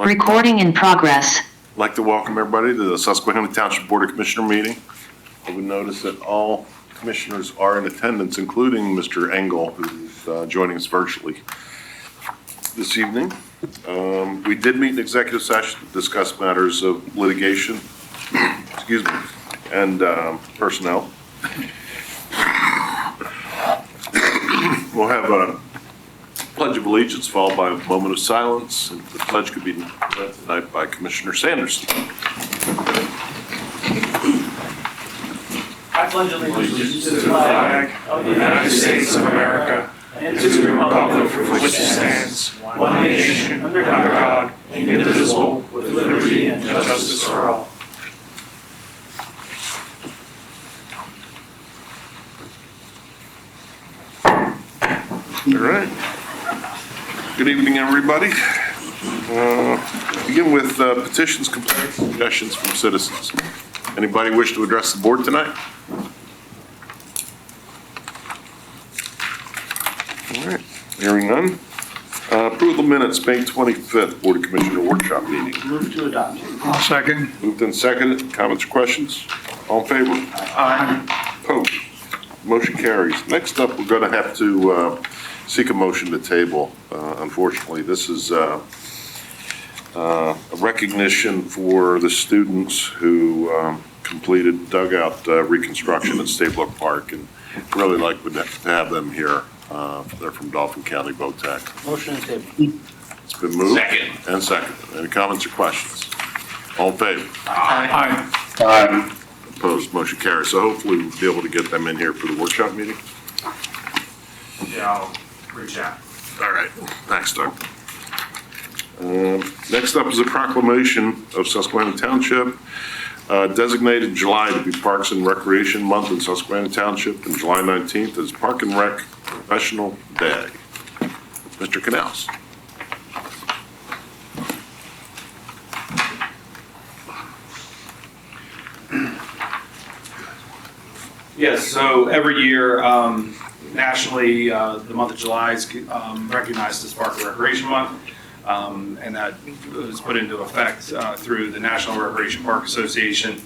Recording in progress. I'd like to welcome everybody to the Susquehanna Township Board of Commissioner meeting. I would notice that all commissioners are in attendance, including Mr. Engel, who's joining us virtually this evening. We did meet in executive session to discuss matters of litigation, excuse me, and personnel. We'll have a Pledge of Allegiance followed by a moment of silence. And the pledge could be led tonight by Commissioner Sanderson. I pledge allegiance to the flag of the United States of America and to the republic for which it stands, one nation, under God, indivisible, with liberty and justice for all. All right. Good evening, everybody. Begin with petitions, complaints, suggestions from citizens. Anybody wish to address the board tonight? All right, hearing none. Approval minutes, May 25th, Board of Commissioner Workshop meeting. Move to adopt. I'll second. Moved and seconded. Comments or questions? All in favor? Aye. Opposed? Motion carries. Next up, we're going to have to seek a motion to table. Unfortunately, this is a recognition for the students who completed dugout reconstruction at Stabler Park, and really like to have them here. They're from Dauphin County VOTEC. Motion to table. It's been moved. Second. And seconded. Any comments or questions? All in favor? Aye. Aye. Opposed? Motion carries. So hopefully we'll be able to get them in here for the workshop meeting. Yeah, I'll reach out. All right, thanks, Doug. Next up is a proclamation of Susquehanna Township, designated July to be Parks and Recreation Month in Susquehanna Township, and July 19th is Park and Rec Professional Day. Mr. Canals. Yes, so every year, nationally, the month of July is recognized as Park and Recreation Month, and that was put into effect through the National Recreation Park Association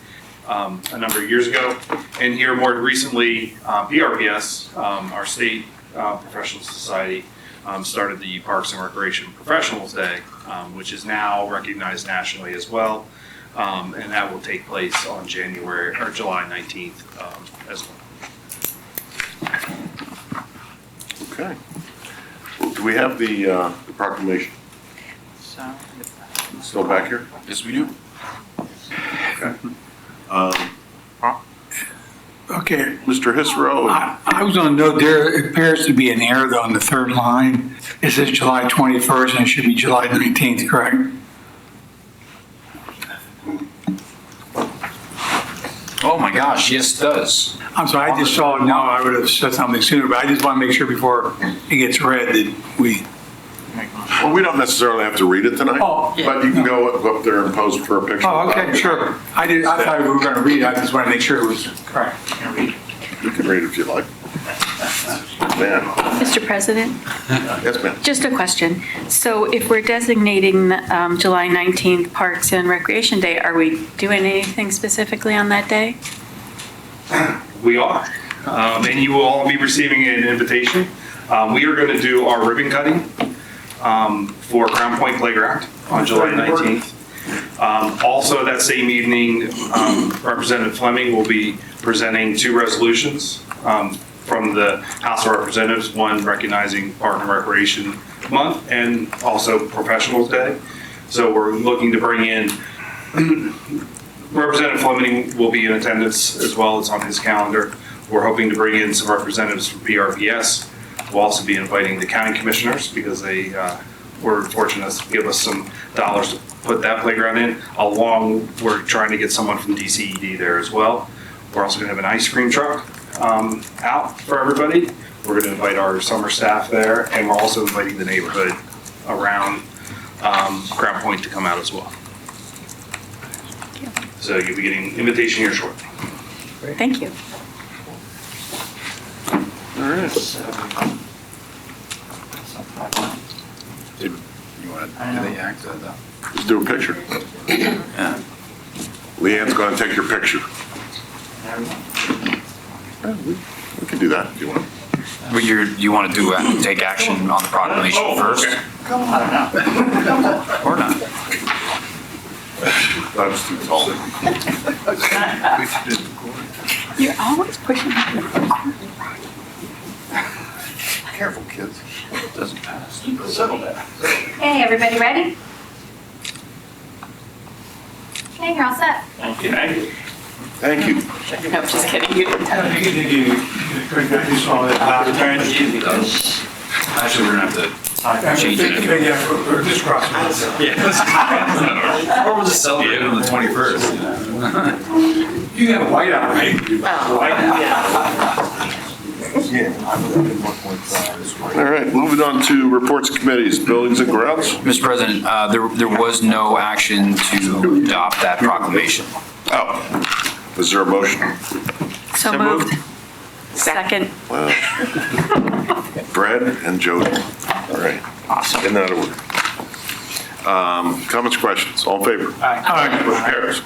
a number of years ago. And here more recently, PRPS, our state professional society, started the Parks and Recreation Professionals Day, which is now recognized nationally as well. And that will take place on July 19th as well. Okay. Do we have the proclamation still back here? Yes, we do. Okay. Okay. Mr. Hisro. I was on note there appears to be an error though on the third line. It says July 21st and it should be July 19th, correct? Oh my gosh, yes it does. I'm sorry, I just saw it now. I would have said something sooner, but I just want to make sure before it gets read that we. Well, we don't necessarily have to read it tonight, Oh, yeah. but you can go up there and pose for a picture. Oh, okay, sure. I thought we were going to read it. I just want to make sure it was correct. You can read it if you like. Man. Mr. President, Yes, ma'am. just a question. So if we're designating July 19th Parks and Recreation Day, are we doing anything specifically on that day? We are, and you will all be receiving an invitation. We are going to do our ribbon cutting for Crown Point Playground on July 19th. Also that same evening, Representative Fleming will be presenting two resolutions from the House of Representatives, one recognizing Park and Recreation Month and also Professionals Day. So we're looking to bring in, Representative Fleming will be in attendance as well as on his calendar. We're hoping to bring in some representatives from PRPS. We'll also be inviting the county commissioners because they were fortunate to give us some dollars to put that playground in. We're trying to get someone from DCED there as well. We're also going to have an ice cream truck out for everybody. We're going to invite our summer staff there, and we're also inviting the neighborhood around Crown Point to come out as well. So you'll be getting an invitation here shortly. Thank you. All right. Did you want to Do they act on that? Let's do a picture. Leanne's going to take your picture. Yeah, we can do that if you want. But you want to take action on the proclamation first? Okay. Or not? That's too tall. You're always pushing me. Careful, kids. Doesn't pass. Hey, everybody ready? Okay, you're all set. Thank you. Thank you. No, just kidding. You didn't tell me. Actually, we're gonna have to change it. Or just cross Yeah. Or we'll just celebrate it on the 21st. You got a whiteout, right? All right, moving on to reports of committees, buildings and grounds. Mr. President, there was no action to adopt that proclamation. Oh, is there a motion? So moved. Second. Brad and Jody. All right. Awesome. In that order. Comments, questions? All in favor? Motion carries.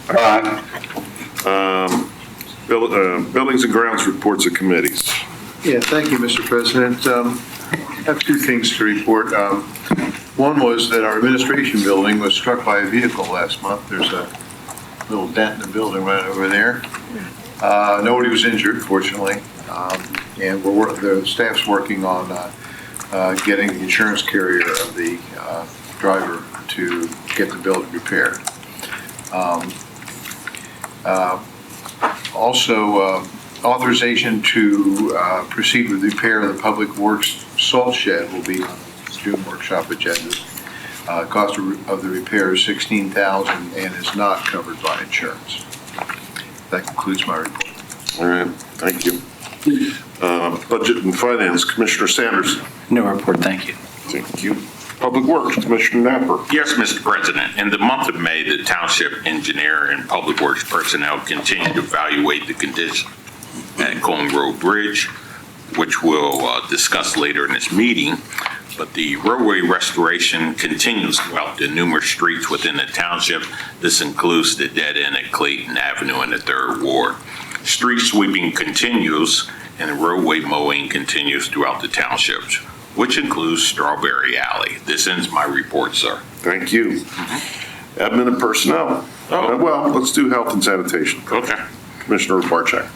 Buildings and grounds reports of committees. Yeah, thank you, Mr. President. I have two things to report. One was that our administration building was struck by a vehicle last month. There's a little dent in the building right over there. Nobody was injured, fortunately. And the staff's working on getting the insurance carrier of the driver to get the building repaired. Also, authorization to proceed with repair of the Public Works salt shed will be on the June workshop agenda. Cost of the repair is $16,000 and is not covered by insurance. That concludes my report. All right, thank you. Budget and Finance, Commissioner Sanders. No report, thank you. Thank you. Public Works, Commissioner Napper. Yes, Mr. President. In the month of May, the township engineer and public works personnel continue to evaluate the condition at Cone Road Bridge, which we'll discuss later in this meeting. But the roadway restoration continues throughout the numerous streets within the township. This includes the dead end at Clayton Avenue in the 3rd Ward. Street sweeping continues and the roadway mowing continues throughout the township, which includes Strawberry Alley. This ends my report, sir. Thank you. Admin and Personnel. Well, let's do Health and Sanitation. Okay. Commissioner Barczak.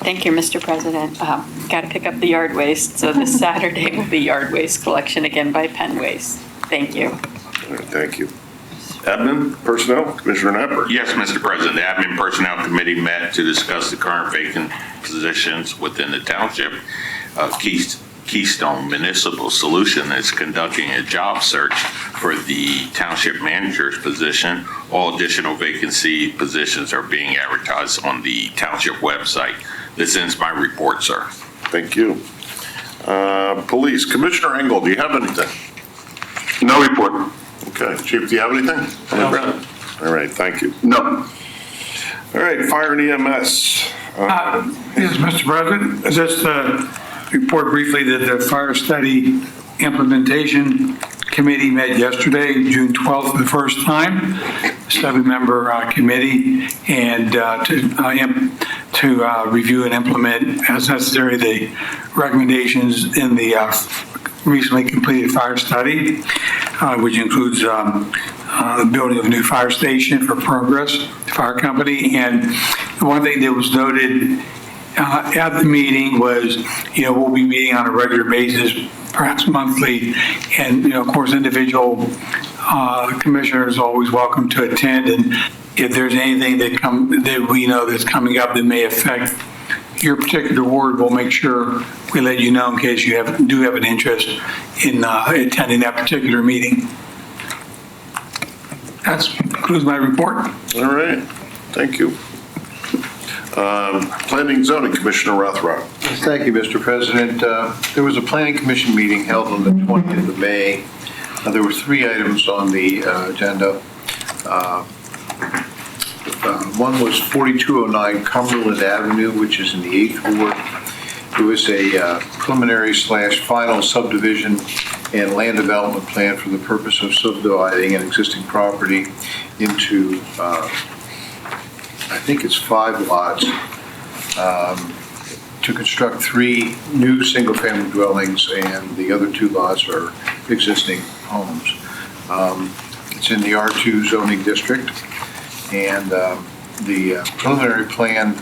Thank you, Mr. President. Got to pick up the yard waste, so this Saturday will be yard waste collection again by Penn Waste. Thank you. All right, thank you. Admin, Personnel, Commissioner Napper. Yes, Mr. President, the Admin Personnel Committee met to discuss the current vacant positions within the township. Keystone Municipal Solution is conducting a job search for the township manager's position. All additional vacancy positions are being advertised on the township website. This ends my report, sir. Thank you. Police, Commissioner Engel, do you have anything? No report. Okay, Chief, do you have anything? No. All right, thank you. No. All right, Fire and EMS. Yes, Mr. President, just report briefly that the Fire Study Implementation Committee met yesterday, June 12th, for the first time, 7-member committee, and to review and implement as necessary the recommendations in the recently completed fire study, which includes the building of a new fire station for Progress Fire Company. And one thing that was noted at the meeting was, we'll be meeting on a regular basis, perhaps monthly, and, of course, individual commissioners are always welcome to attend. And if there's anything that we know that's coming up that may affect your particular ward, we'll make sure we let you know in case you do have an interest in attending that particular meeting. That concludes my report. All right, thank you. Planning and Zoning, Commissioner Rothrock. Thank you, Mr. President. There was a Planning Commission meeting held on the 20th of May. There were 3 items on the agenda. One was 4209 Cumberland Avenue, which is in the 8th Ward. It was a preliminary/final subdivision and land development plan for the purpose of subdividing an existing property into, I think it's 5 lots, to construct 3 new single-family dwellings, and the other 2 lots are existing homes. It's in the R2 zoning district, and the preliminary plan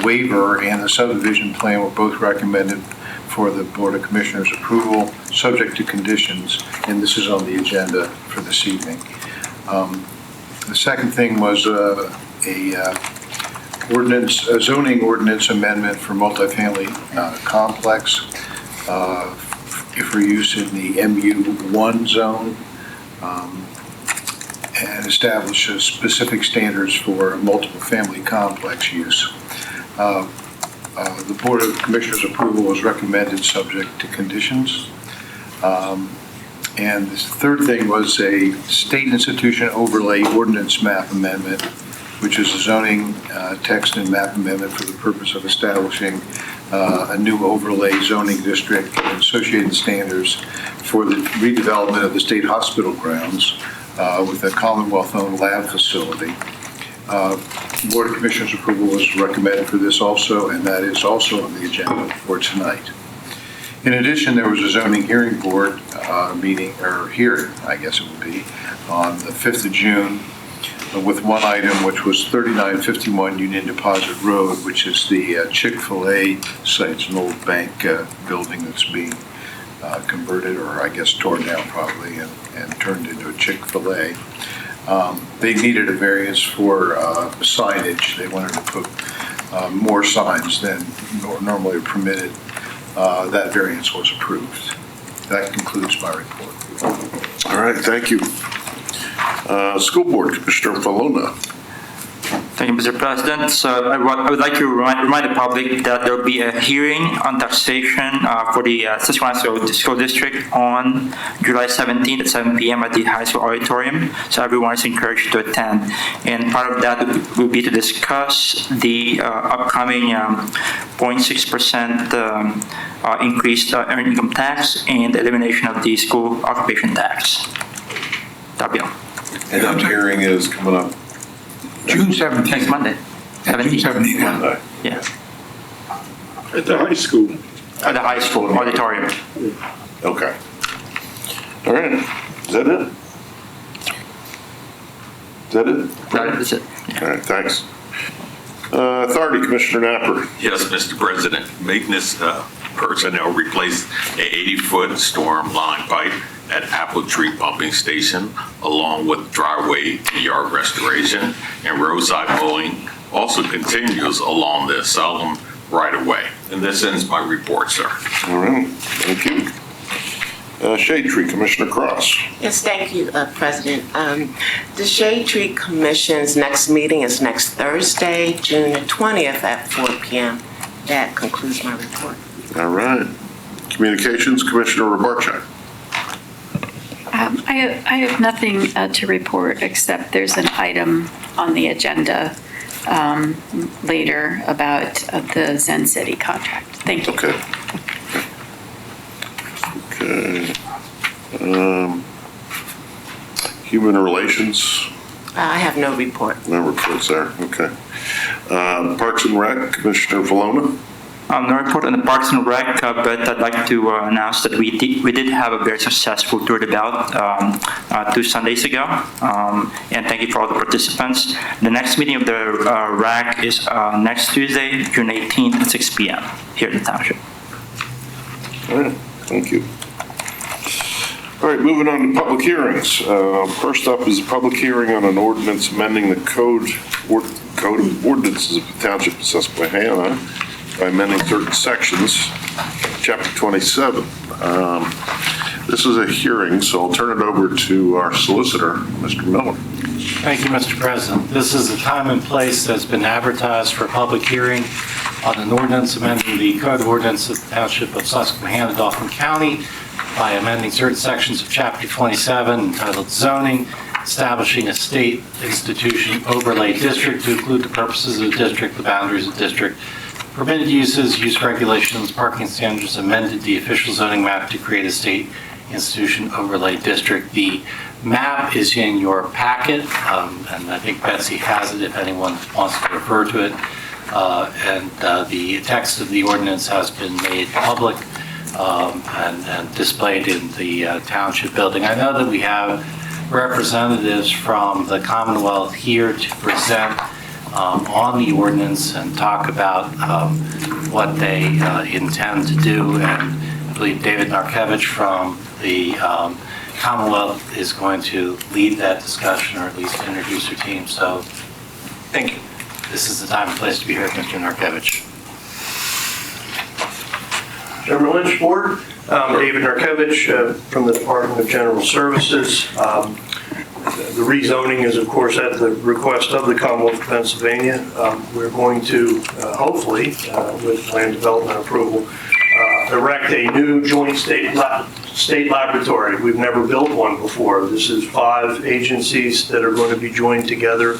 waiver and the subdivision plan were both recommended for the Board of Commissioners approval, subject to conditions, and this is on the agenda for this evening. The second thing was a zoning ordinance amendment for multifamily complex for use in the MU1 zone, and establishes specific standards for multiple family complex use. The Board of Commissioners approval was recommended subject to conditions. And the third thing was a state institution overlay ordinance map amendment, which is a zoning text and map amendment for the purpose of establishing a new overlay zoning district and associated standards for the redevelopment of the state hospital grounds with a Commonwealth-owned lab facility. Board of Commissioners approval was recommended for this also, and that is also on the agenda for tonight. In addition, there was a zoning hearing board meeting, or hearing, I guess it would be, on the 5th of June with one item, which was 3951 Union Deposit Road, which is the Chick-fil-A site. It's an old bank building that's being converted, or I guess torn down probably, and turned into a Chick-fil-A. They needed a variance for signage. They wanted to put more signs than normally permitted. That variance was approved. That concludes my report. All right, thank you. School Board Commissioner Falona. Thank you, Mr. President. So I would like to remind the public that there will be a hearing on taxation for the Susquehanna School District on July 17th at 7 p.m. at the high school auditorium. So everyone is encouraged to attend. And part of that will be to discuss the upcoming 0.6% increased earned income tax and the elimination of the school occupation tax. That'll be all. And that hearing is coming up June 17th. Next Monday. June 17th. Monday. Yeah. At the high school. At the high school auditorium. Okay. All right. Is that it? Is that it? That is it. All right, thanks. Authority, Commissioner Napper. Yes, Mr. President, maintenance personnel replaced a 80-foot storm line pipe at Apple Tree Pumping Station, along with driveway and yard restoration, and roadside mowing also continues along the Salem right-of-way. And this ends my report, sir. All right, thank you. Shade Tree, Commissioner Cross. Yes, thank you, President. The Shade Tree Commission's next meeting is next Thursday, June the 20th at 4 p.m. That concludes my report. All right. Communications, Commissioner Robarchuk. I have nothing to report, except there's an item on the agenda later about the Zen City contract. Thank you. Okay. Human Relations, I have no report. no reports there, okay. Parks and Rec, Commissioner Falona. No report on the Parks and Rec, but I'd like to announce that we did have a very successful tour de belt 2 Sundays ago, and thank you for all the participants. The next meeting of the RAC is next Tuesday, June 18th at 6 p.m. here in the township. All right, thank you. All right, moving on to public hearings. First up is a public hearing on an ordinance amending the code of ordinances of the Township of Susquehanna by amending certain sections, Chapter 27. This is a hearing, so I'll turn it over to our solicitor, Mr. Miller. Thank you, Mr. President. This is the time and place that's been advertised for a public hearing on an ordinance amending the Code of Ordinance of the Township of Susquehanna, Dauphin County by amending certain sections of Chapter 27 entitled Zoning, establishing a state institution overlay district to include the purposes of the district, the boundaries of the district, permitted uses, use regulations, parking standards, amended the official zoning map to create a state Institution Overlay District. The map is in your packet, and I think Betsy has it if anyone wants to refer to it. The text of the ordinance has been made public and displayed in the township building. I know that we have representatives from the Commonwealth here to present on the ordinance and talk about what they intend to do. And I believe David Narkevich from the Commonwealth is going to lead that discussion, or at least introduce her team. So thank you. This is the time and place to be here, Mr. Narkevich. Chairman Lynch, Board, David Narkevich from the Department of General Services. The rezoning is, of course, at the request of the Commonwealth of Pennsylvania. We're going to, hopefully, with land development approval, erect a new joint state laboratory. We've never built one before. This is 5 agencies that are going to be joined together.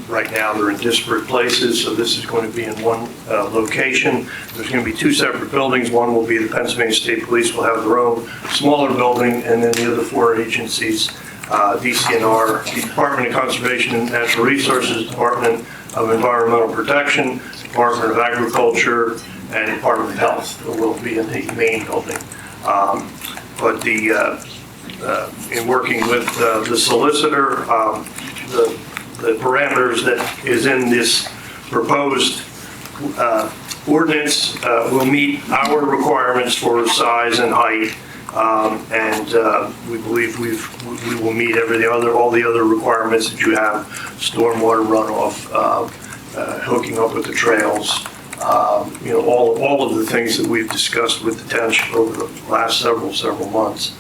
Right now, they're in disparate places, so this is going to be in one location. There's going to be 2 separate buildings. One will be the Pennsylvania State Police will have their own smaller building, and then the other 4 agencies, DCNR, the Department of Conservation and Natural Resources, Department of Environmental Protection, Department of Agriculture, and Department of Health will be in the main building. But in working with the solicitor, the parameters that is in this proposed ordinance will meet our requirements for size and height, and we believe we will meet all the other requirements that you have: stormwater runoff, hooking up with the trails, all of the things that we've discussed with the township over the last several months.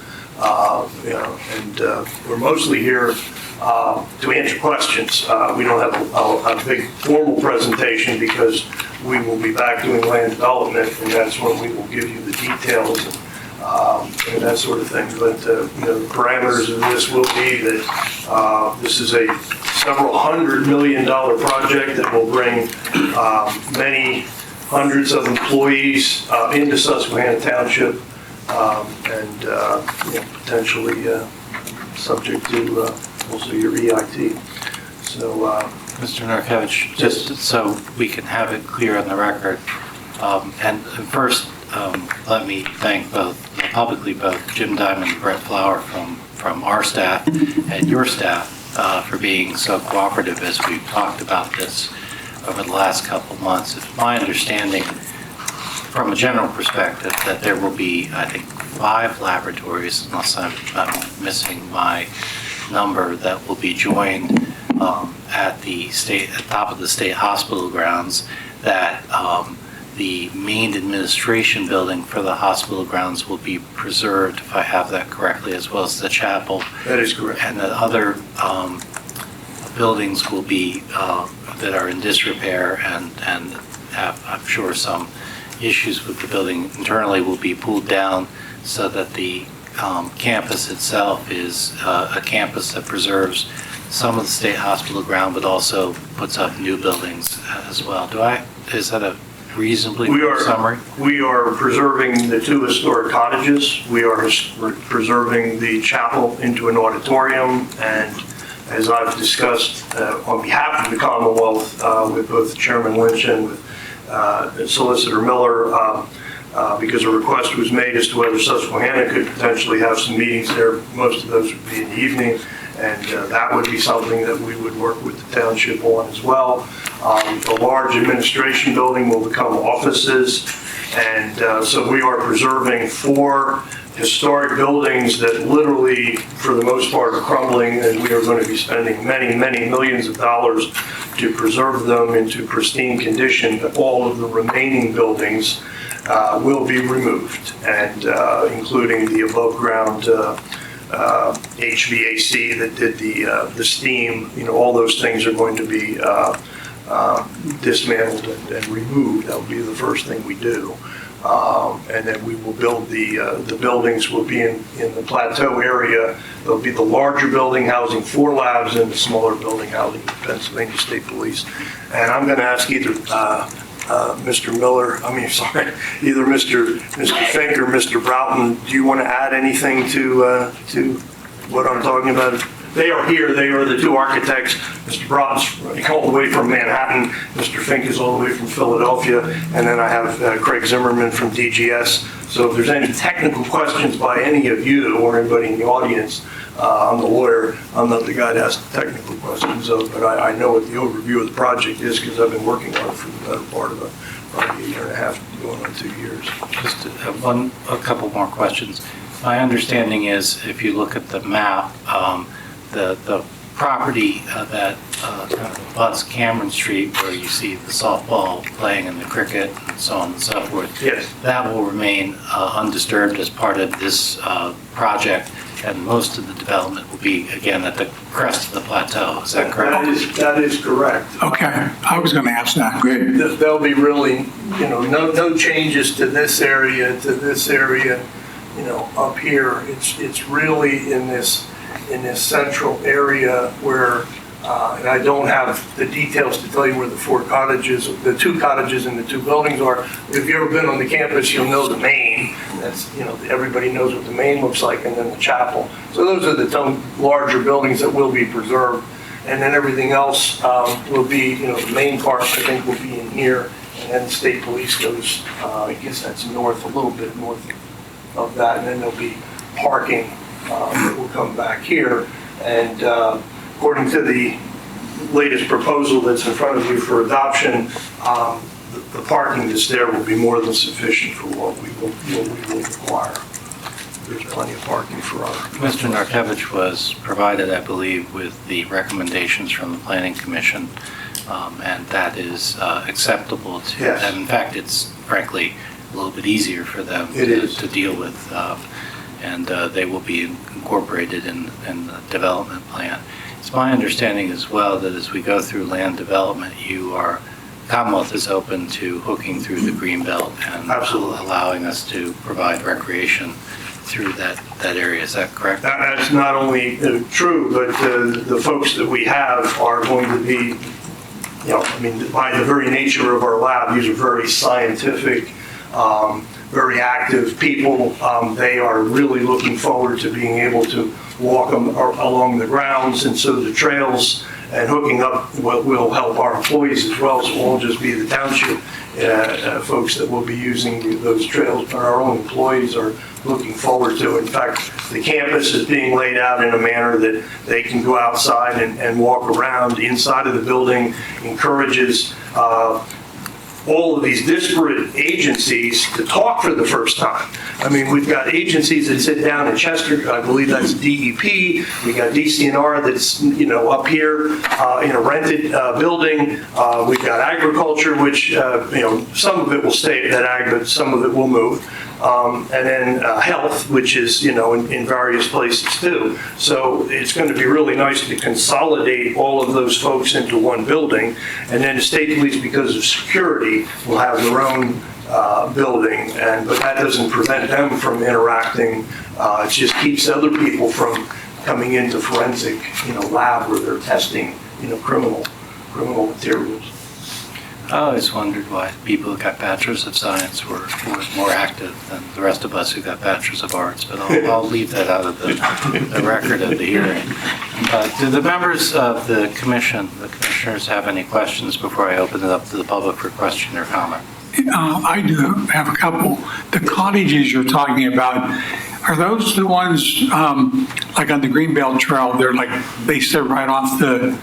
We're mostly here to answer questions. We don't have a big formal presentation because we will be back doing land development, and that's when we will give you the details and that sort of thing. But the parameters of this will be that this is a several $100 million project that will bring many hundreds of employees into Susquehanna Township, and potentially subject to also your EIT. So, Mr. Narkevich, just so we can have it clear on the record, and first, let me thank publicly both Jim Diamond and Brett Flower from our staff and your staff for being so cooperative as we've talked about this over the last couple of months. It's my understanding, from a general perspective, that there will be, I think, 5 laboratories, unless I'm missing my number, that will be joined at top of the state hospital grounds. That the main administration building for the hospital grounds will be preserved, if I have that correctly, as well as the chapel. that is correct. And the other buildings will be that are in disrepair and have, I'm sure, some issues with the building internally will be pulled down so that the campus itself is a campus that preserves some of the state hospital ground, but also puts up new buildings as well. Is that a reasonably good summary? We are preserving the 2 historic cottages. We are preserving the chapel into an auditorium, and as I've discussed on behalf of the Commonwealth with both Chairman Lynch and with Solicitor Miller, because a request was made as to whether Susquehanna could potentially have some meetings there. Most of those would be in the evening, and that would be something that we would work with the township on as well. The large administration building will become offices, and so we are preserving 4 historic buildings that literally, for the most part, are crumbling, and we are going to be spending many, many millions of dollars to preserve them into pristine condition. But all of the remaining buildings will be removed, and including the above-ground HVAC that did the steam. All those things are going to be dismantled and removed. That will be the first thing we do. And then we will build the buildings will be in the plateau area. There'll be the larger building housing 4 labs and the smaller building housing Pennsylvania State Police. And I'm going to ask either Mr. Miller, either Mr. Fink or Mr. Broughton, do you want to add anything to what I'm talking about? They are here, they are the two architects. Mr. Broughton's all the way from Manhattan, Mr. Fink is all the way from Philadelphia, and then I have Craig Zimmerman from DGS. So if there's any technical questions by any of you or anybody in the audience, I'm the lawyer, I'm not the guy to ask the technical questions of, but I know what the overview of the project is because I've been working on it for the better part of probably a year and a half, going on 2 years. Just a couple more questions. My understanding is, if you look at the map, the property that kind of abuts Cameron Street, where you see the softball playing and the cricket and so on and so forth, Yes. that will remain undisturbed as part of this project, and most of the development will be, again, at the crest of the plateau. Is that correct? That is correct. Okay, I was going to ask that. Good. There'll be really, no changes to this area, up here. It's really in this central area where, and I don't have the details to tell you where the the two cottages and the two buildings are. If you've ever been on the campus, you'll know the main. That's, everybody knows what the main looks like, and then the chapel. So those are the two larger buildings that will be preserved. And then everything else will be, the main part, I think, will be in here. And then the state police goes, I guess that's north, a little bit north of that. And then there'll be parking that will come back here. And according to the latest proposal that's in front of you for adoption, the parking that's there will be more than sufficient for what we will require. There's plenty of parking for our... Mr. Narkevich was provided, I believe, with the recommendations from the Planning Commission, and that is acceptable to Yes. them. In fact, it's frankly a little bit easier for them to deal with, and they will be incorporated in the development plan. It's my understanding as well that as we go through land development, Commonwealth is open to hooking through the Greenbelt and allowing us to provide recreation through that area. Is that correct? That's not only true, but the folks that we have are going to be, by the very nature of our lab, these are very scientific, very active people. They are really looking forward to being able to walk along the grounds, and so the trails and hooking up will help our employees as well. So it won't just be the township folks that will be using those trails, but our own employees are looking forward to it. In fact, the campus is being laid out in a manner that they can go outside and walk around. Inside of the building encourages all of these disparate agencies to talk for the first time. We've got agencies that sit down in Chester, I believe that's DEP, we got DCNR that's, up here in a rented building. We've got agriculture, which, some of it will stay at ag, but some of it will move. And then health, which is, in various places too. So it's going to be really nice to consolidate all of those folks into one building. And then the state police, because of security, will have their own building. But that doesn't prevent them from interacting. It just keeps other people from coming into forensic, lab where they're testing, criminal materials. I always wondered why people who got Bachelors of Science were more active than the rest of us who got Bachelors of Arts, but I'll leave that out of the record of the hearing. Do the members of the commissioners have any questions before I open it up to the public for question or comment? I do have a couple. The cottages you're talking about, are those the ones like on the Greenbelt Trail? They sit right off the...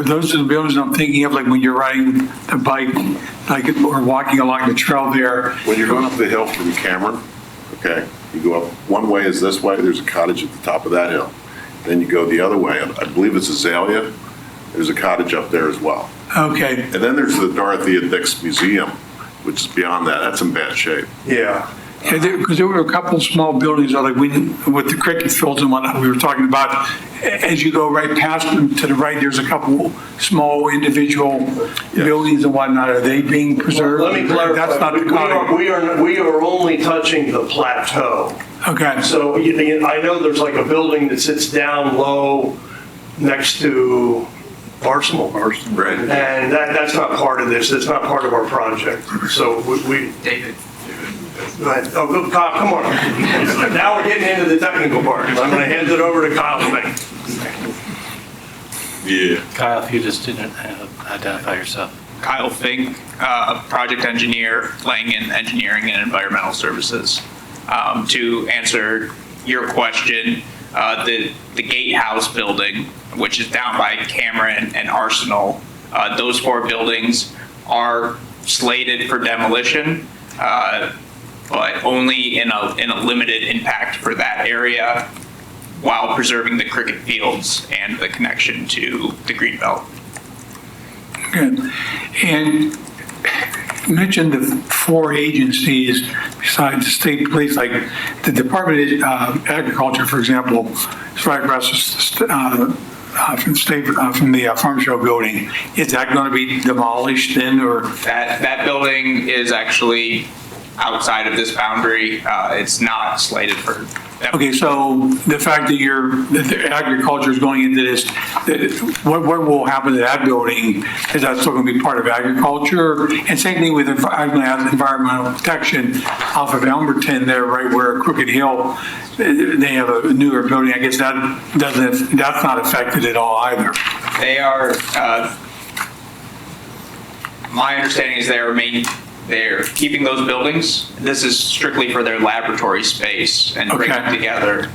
those are the buildings I'm thinking of, like when you're riding the bike, or walking along the trail there. When you're going up the hill from Cameron, okay, you go up, one way is this way, there's a cottage at the top of that hill. Then you go the other way, I believe it's Azalea, there's a cottage up there as well. Okay. And then there's the Dorothea Dix Museum, which is beyond that, that's in bad shape. Yeah. Because there were a couple small buildings, with the cricket fields and whatnot we were talking about. As you go right past them to the right, there's a couple small individual buildings and whatnot. Are they being preserved? Well, let me clarify. That's not the cottage. We are only touching the plateau. Okay. So I know there's like a building that sits down low next to Arsenal. Right. And that's not part of this, it's not part of our project. So we. David. Right. Oh, Kyle, come on. Now we're getting into the technical part. I'm going to hand it over to Kyle Fink. Yeah. Kyle, if you just didn't identify yourself. Kyle Fink, project engineer, Langen Engineering and Environmental Services. To answer your question, the gatehouse building, which is down by Cameron and Arsenal, those 4 buildings are slated for demolition, but only in a limited impact for that area, while preserving the cricket fields and the connection to the greenbelt. Good. And you mentioned the 4 agencies besides the state police, like the Department of Agriculture, for example, is right across from the farm show building. Is that going to be demolished then, or? That building is actually outside of this boundary. It's not slated for. Okay, so the fact that the agriculture is going into this, what will happen to that building? Is that still going to be part of agriculture? And same thing with environmental protection off of Elmerton there, right where Crooked Hill, they have a newer building. I guess that's not affected at all either. They are. My understanding is they're keeping those buildings. This is strictly for their laboratory space and bringing it together.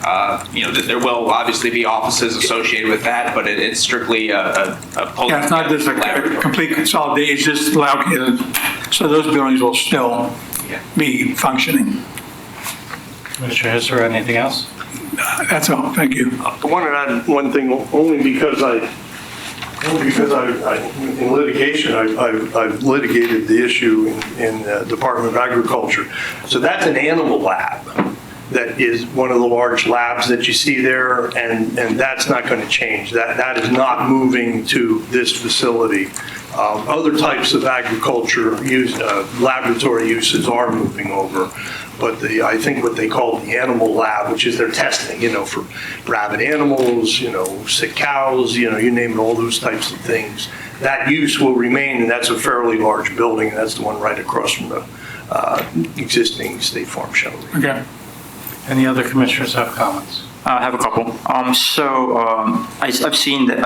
There will obviously be offices associated with that, but it's strictly a yeah, it's not just a complete consolidation. It's just allowed, so those buildings will still be functioning. Commissioner Hisser, anything else? That's all. Thank you. I want to add one thing, only because in litigation, I've litigated the issue in the Department of Agriculture. So that's an animal lab. That is one of the large labs that you see there, and that's not going to change. That is not moving to this facility. Other types of agriculture laboratory uses are moving over. But I think what they call the animal lab, which is their testing, for rabid animals, sick cows, you name it, all those types of things. That use will remain, and that's a fairly large building, and that's the one right across from the existing State Farm show. Okay. Any other commissioners have comments? I have a couple. I've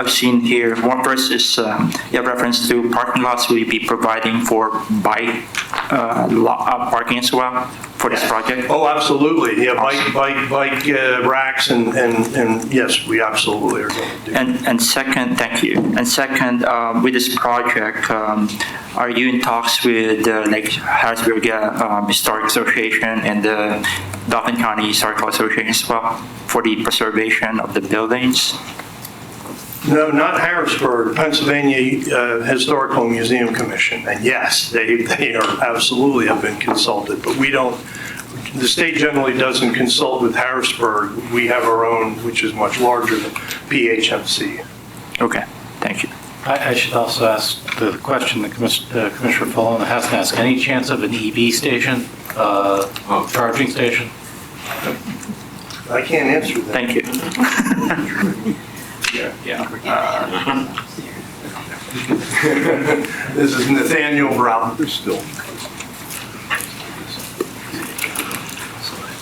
seen here, one first is you have reference to parking lots. Will you be providing for bike parking as well for this project? Oh, absolutely. Yeah, bike racks and yes, we absolutely are going to do. And second, thank you. And second, with this project, are you in talks with Harrisburg Historic Association and the Dauphin County Historical Association as well for the preservation of the buildings? No, not Harrisburg, Pennsylvania Historical Museum Commission. And yes, they are absolutely have been consulted, but we don't, the state generally doesn't consult with Harrisburg. We have our own, which is much larger than PHMC. Okay, thank you. I should also ask the question that Commissioner Fullen hasn't asked. Any chance of an EV station, charging station? I can't answer that. Thank you. This is Nathaniel Brown. They're still.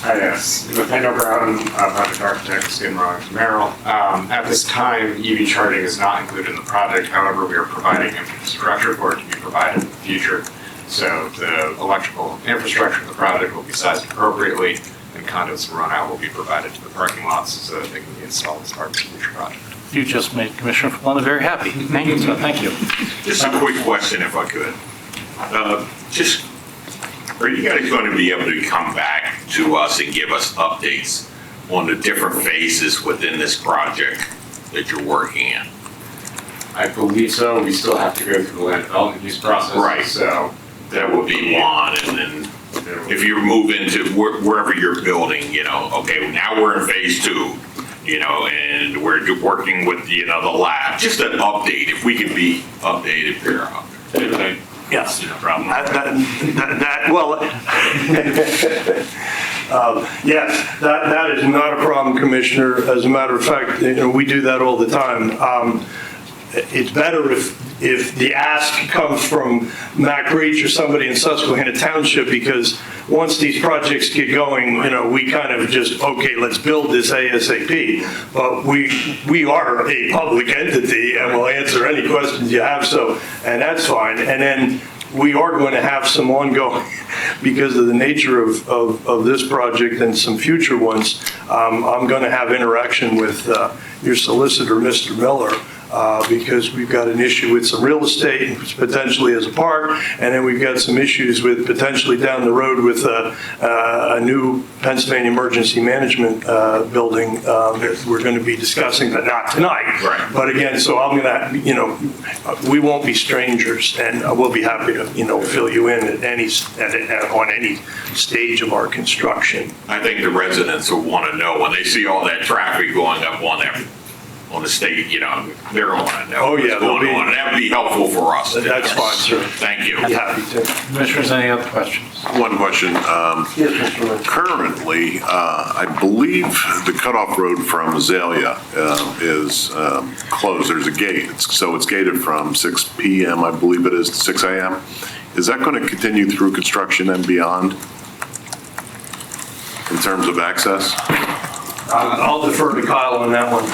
Hi, yes. Nathaniel Brown, project architect, Skidmore, Merrill. At this time, EV charging is not included in the project. However, we are providing infrastructure for it to be provided in the future. So the electrical infrastructure of the project will be sized appropriately, and conduits and runout will be provided to the parking lots so that they can be installed as part of the future project. You just made Commissioner Fullen very happy. Thank you. So thank you. Just a quick question, if I could. Are you guys going to be able to come back to us and give us updates on the different phases within this project that you're working in? I believe so. We still have to go through the land development use process. Right. So that would be one, and then if you move into wherever you're building, okay, now we're in phase 2, and we're working with, the lab. Just an update, if we can be updated here. Yes. No problem. Yes, that is not a problem, Commissioner. As a matter of fact, we do that all the time. it's better if the ask comes from Mac Reach or somebody in Susquehanna Township, because once these projects get going, we kind of just, okay, let's build this ASAP. But we are a public entity and we'll answer any questions you have, and that's fine. And then we are going to have some ongoing, because of the nature of this project and some future ones, I'm going to have interaction with your solicitor, Mr. Miller, because we've got an issue with some real estate, potentially as a park, and then we've got some issues with potentially down the road with a new Pennsylvania Emergency Management building that we're going to be discussing, but not tonight. Right. But again, so I'm going to, we won't be strangers, and we'll be happy to, fill you in on any stage of our construction. I think the residents will want to know when they see all that traffic going up on the state, they're going to know Oh, yeah, what's going on. And that would be helpful for us. That's fine, sir. Thank you. Be happy to. Commissioners, any other questions? One question. Yes, Mr. Lynch. Currently, I believe the cutoff road from Azalea is closed. There's a gate. So it's gated from 6 p.m., I believe it is, to 6 a.m. Is that going to continue through construction and beyond in terms of access? I'll defer to Kyle on that one.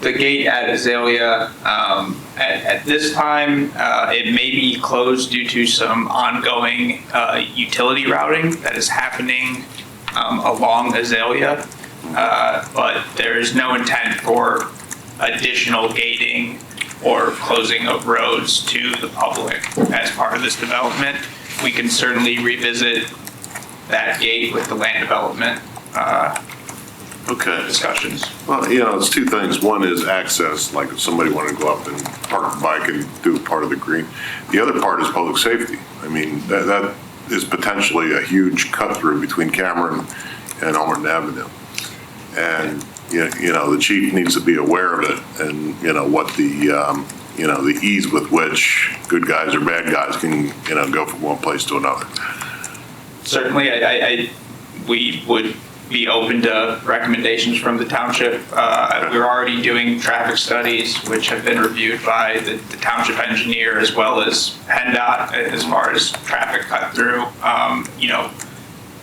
The gate at Azalea, at this time, it may be closed due to some ongoing utility routing that is happening along Azalea, but there is no intent for additional gating or closing of roads to the public as part of this development. We can certainly revisit that gate with the land development discussions. Well, it's two things. One is access, like if somebody wanted to go up and park a bike and do part of the green. The other part is public safety. I mean, that is potentially a huge cut through between Cameron and Almerton Avenue. And, the chief needs to be aware of it and, what the ease with which good guys or bad guys can, go from one place to another. Certainly, we would be open to recommendations from the township. We're already doing traffic studies, which have been reviewed by the township engineer as well as PennDOT as far as traffic cut through.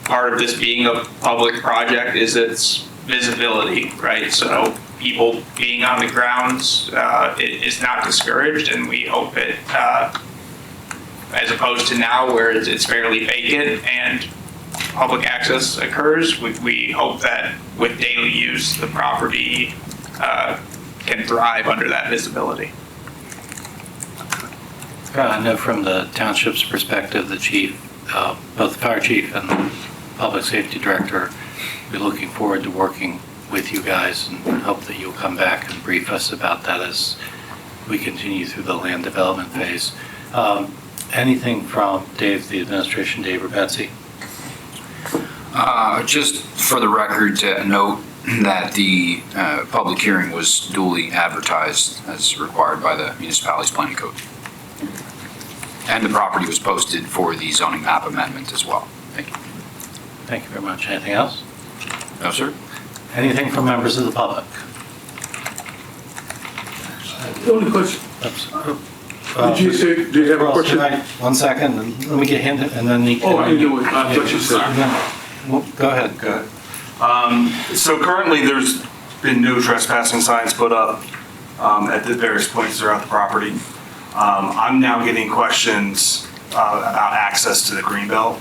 Part of this being a public project is its visibility, right? So people being on the grounds is not discouraged, and we hope it, as opposed to now where it's fairly vacant and public access occurs, we hope that with daily use, the property can thrive under that visibility. I know from the township's perspective, the chief, both the fire chief and the public safety director, we're looking forward to working with you guys and hope that you'll come back and brief us about that as we continue through the land development phase. Anything from Dave, the administration, Dave or Betsy? Just for the record to note that the public hearing was duly advertised as required by the municipality's planning code. And the property was posted for the zoning map amendment as well. Thank you. Thank you very much. Anything else? No, sir. Anything from members of the public? The only question, did you say, do you have a question? One second, and let me get him, and then he can. Oh, I knew it, I thought you said. Well, go ahead. Go ahead. So currently, there's been no trespassing signs put up at the various points throughout the property. I'm now getting questions about access to the greenbelt.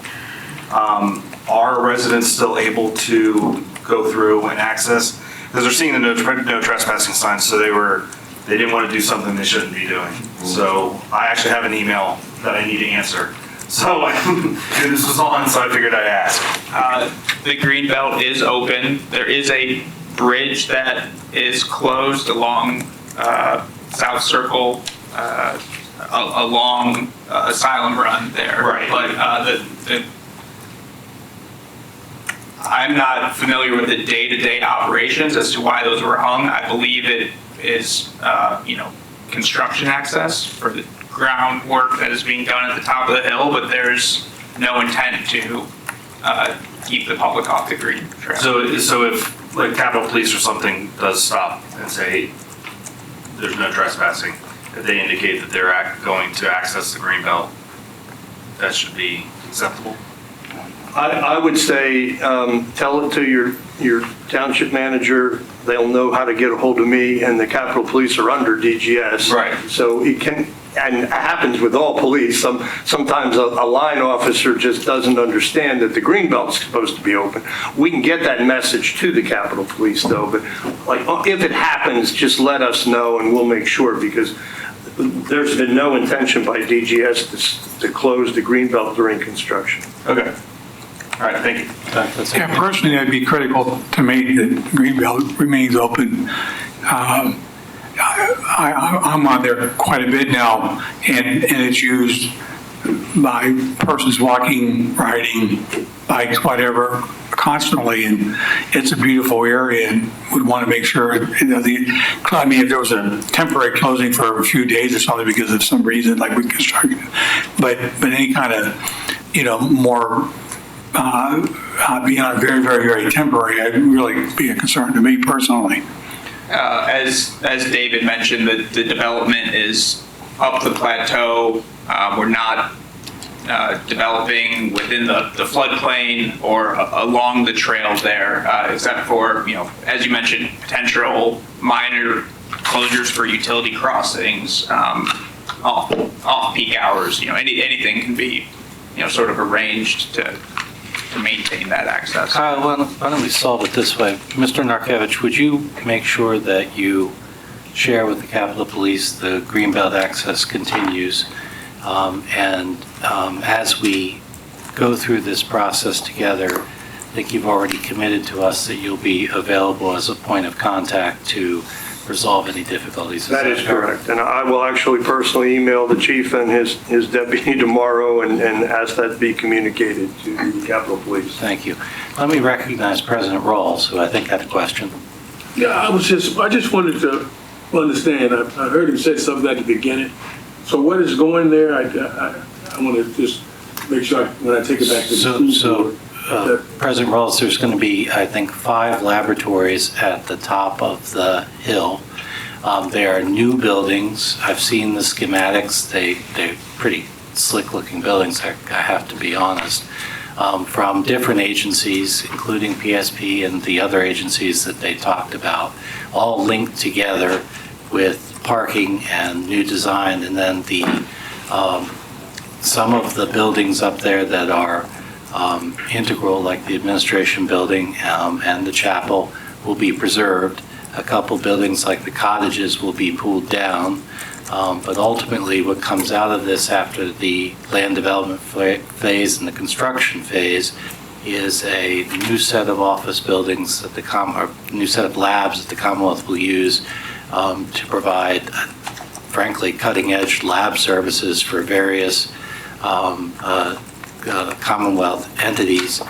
Are residents still able to go through and access? Because they're seeing the no trespassing signs, so they didn't want to do something they shouldn't be doing. So I actually have an email that I need to answer. So this was on, so I figured I'd ask. The greenbelt is open. There is a bridge that is closed along South Circle, along Asylum Run there. Right. But I'm not familiar with the day-to-day operations as to why those were hung. I believe it is, construction access for the groundwork that is being done at the top of the hill, but there's no intent to keep the public off the green trail. So if like Capitol Police or something does stop and say there's no trespassing, if they indicate that they're going to access the green belt, that should be acceptable? I would say, tell it to your township manager. They'll know how to get a hold of me, and the Capitol Police are under DGS. Right. So it can, and it happens with all police. Sometimes a line officer just doesn't understand that the green belt's supposed to be open. We can get that message to the Capitol Police though, but like if it happens, just let us know and we'll make sure, because there's been no intention by DGS to close the green belt during construction. Okay. All right, thank you. Yeah, personally, that'd be critical to me that Greenbelt remains open. I'm on there quite a bit now, and it's used by persons walking, riding, bikes, whatever, constantly, and it's a beautiful area, and would want to make sure, I mean, if there was a temporary closing for a few days or something because of some reason, like we constructed, but any kind of, more beyond very, very, very temporary, it'd really be a concern to me personally. As David mentioned, the development is up the plateau. We're not developing within the floodplain or along the trail there, except for, as you mentioned, potential minor closures for utility crossings, off peak hours. Anything can be, sort of arranged to maintain that access. Kyle, why don't we solve it this way? Mr. Narkevich, would you make sure that you share with the Capitol Police the Greenbelt access continues, and as we go through this process together, I think you've already committed to us that you'll be available as a point of contact to resolve any difficulties. That is correct. And I will actually personally email the chief and his deputy tomorrow and ask that be communicated to the Capitol Police. Thank you. Let me recognize President Rawls, who I think had a question. Yeah, I just wanted to understand. I heard him say something at the beginning. So what is going there? I want to just make sure when I take it back to the school board. President Rawls, there's going to be, I think, 5 laboratories at the top of the hill. They are new buildings. I've seen the schematics. They're pretty slick-looking buildings, I have to be honest, from different agencies, including PSP and the other agencies that they talked about, all linked together with parking and new design. And then some of the buildings up there that are integral, like the administration building and the chapel, will be preserved. A couple buildings like the cottages will be pulled down. But ultimately what comes out of this after the land development phase and the construction phase is a new set of office buildings that new set of labs that the Commonwealth will use to provide, frankly, cutting-edge lab services for various Commonwealth entities,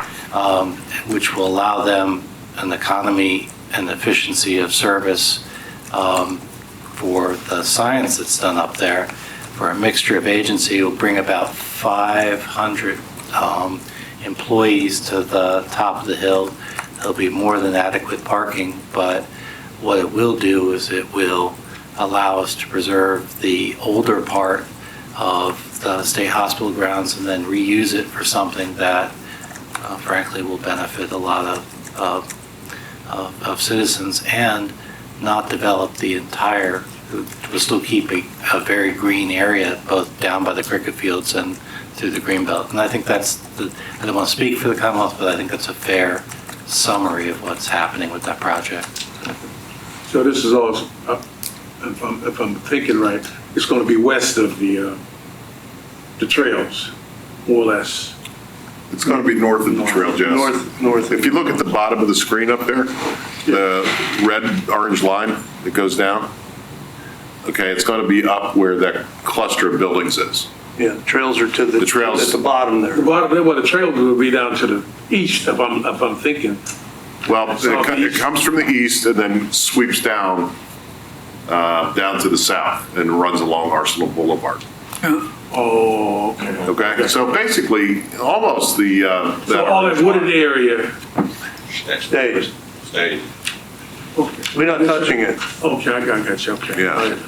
which will allow them an economy and efficiency of service for the science that's done up there. For a mixture of agency, it will bring about 500 employees to the top of the hill. There'll be more than adequate parking, but what it will do is it will allow us to preserve the older part of the state hospital grounds and then reuse it for something that frankly will benefit a lot of citizens, and not develop the entire, we'll still keep a very green area both down by the cricket fields and through the greenbelt. And I think I don't want to speak for the Commonwealth, but I think that's a fair summary of what's happening with that project. So this is all, if I'm thinking right, it's going to be west of the trails, more or less. It's going to be north of the trail, Jess. North. If you look at the bottom of the screen up there, the red-orange line that goes down, okay, it's going to be up where that cluster of buildings is. Yeah, the trails are to the trails at the bottom there. The bottom, well, the trails will be down to the east, if I'm thinking. Well, it comes from the east and then sweeps down to the south and runs along Arsenal Boulevard. Oh, okay. Okay, so basically, almost So all that wooded area, Stays. Stay. We're not touching it. okay, I got you, okay. Yeah. All right.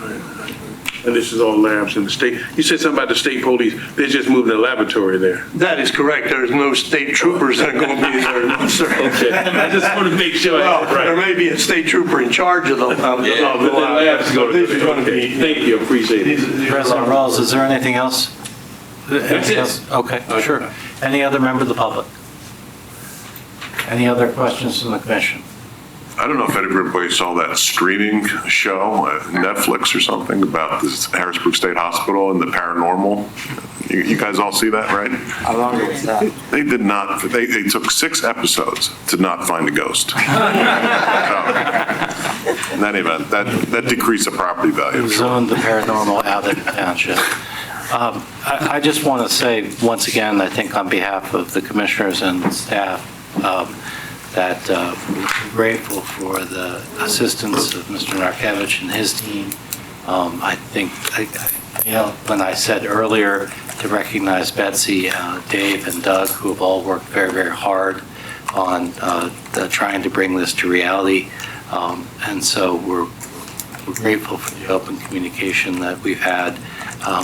And this is all labs in the state. You said something about the state police, they just moved the laboratory there. That is correct. There's no state troopers that are going to be there, no, sir. Okay, I just want to make sure I Well, got it there right. may be a state trooper in charge of the Oh, but the labs go to This is going to okay. be. Thank you, appreciate it. President Rawls, is there anything else? That's it. Okay, sure. Any other member of the public? Any other questions from the commission? I don't know if everybody saw that streaming show, Netflix or something, about this Harrisburg State Hospital and the paranormal. You guys all see that, right? How long was that? They did not, they took 6 episodes to not find a ghost. So, in that event, that decreased the property value. Zoned the paranormal out of the township. I just want to say, once again, I think on behalf of the commissioners and staff, that we're grateful for the assistance of Mr. Narkevich and his team. I think, when I said earlier to recognize Betsy, Dave, and Doug, who have all worked very, very hard on trying to bring this to reality. And so we're grateful for the open communication that we've had.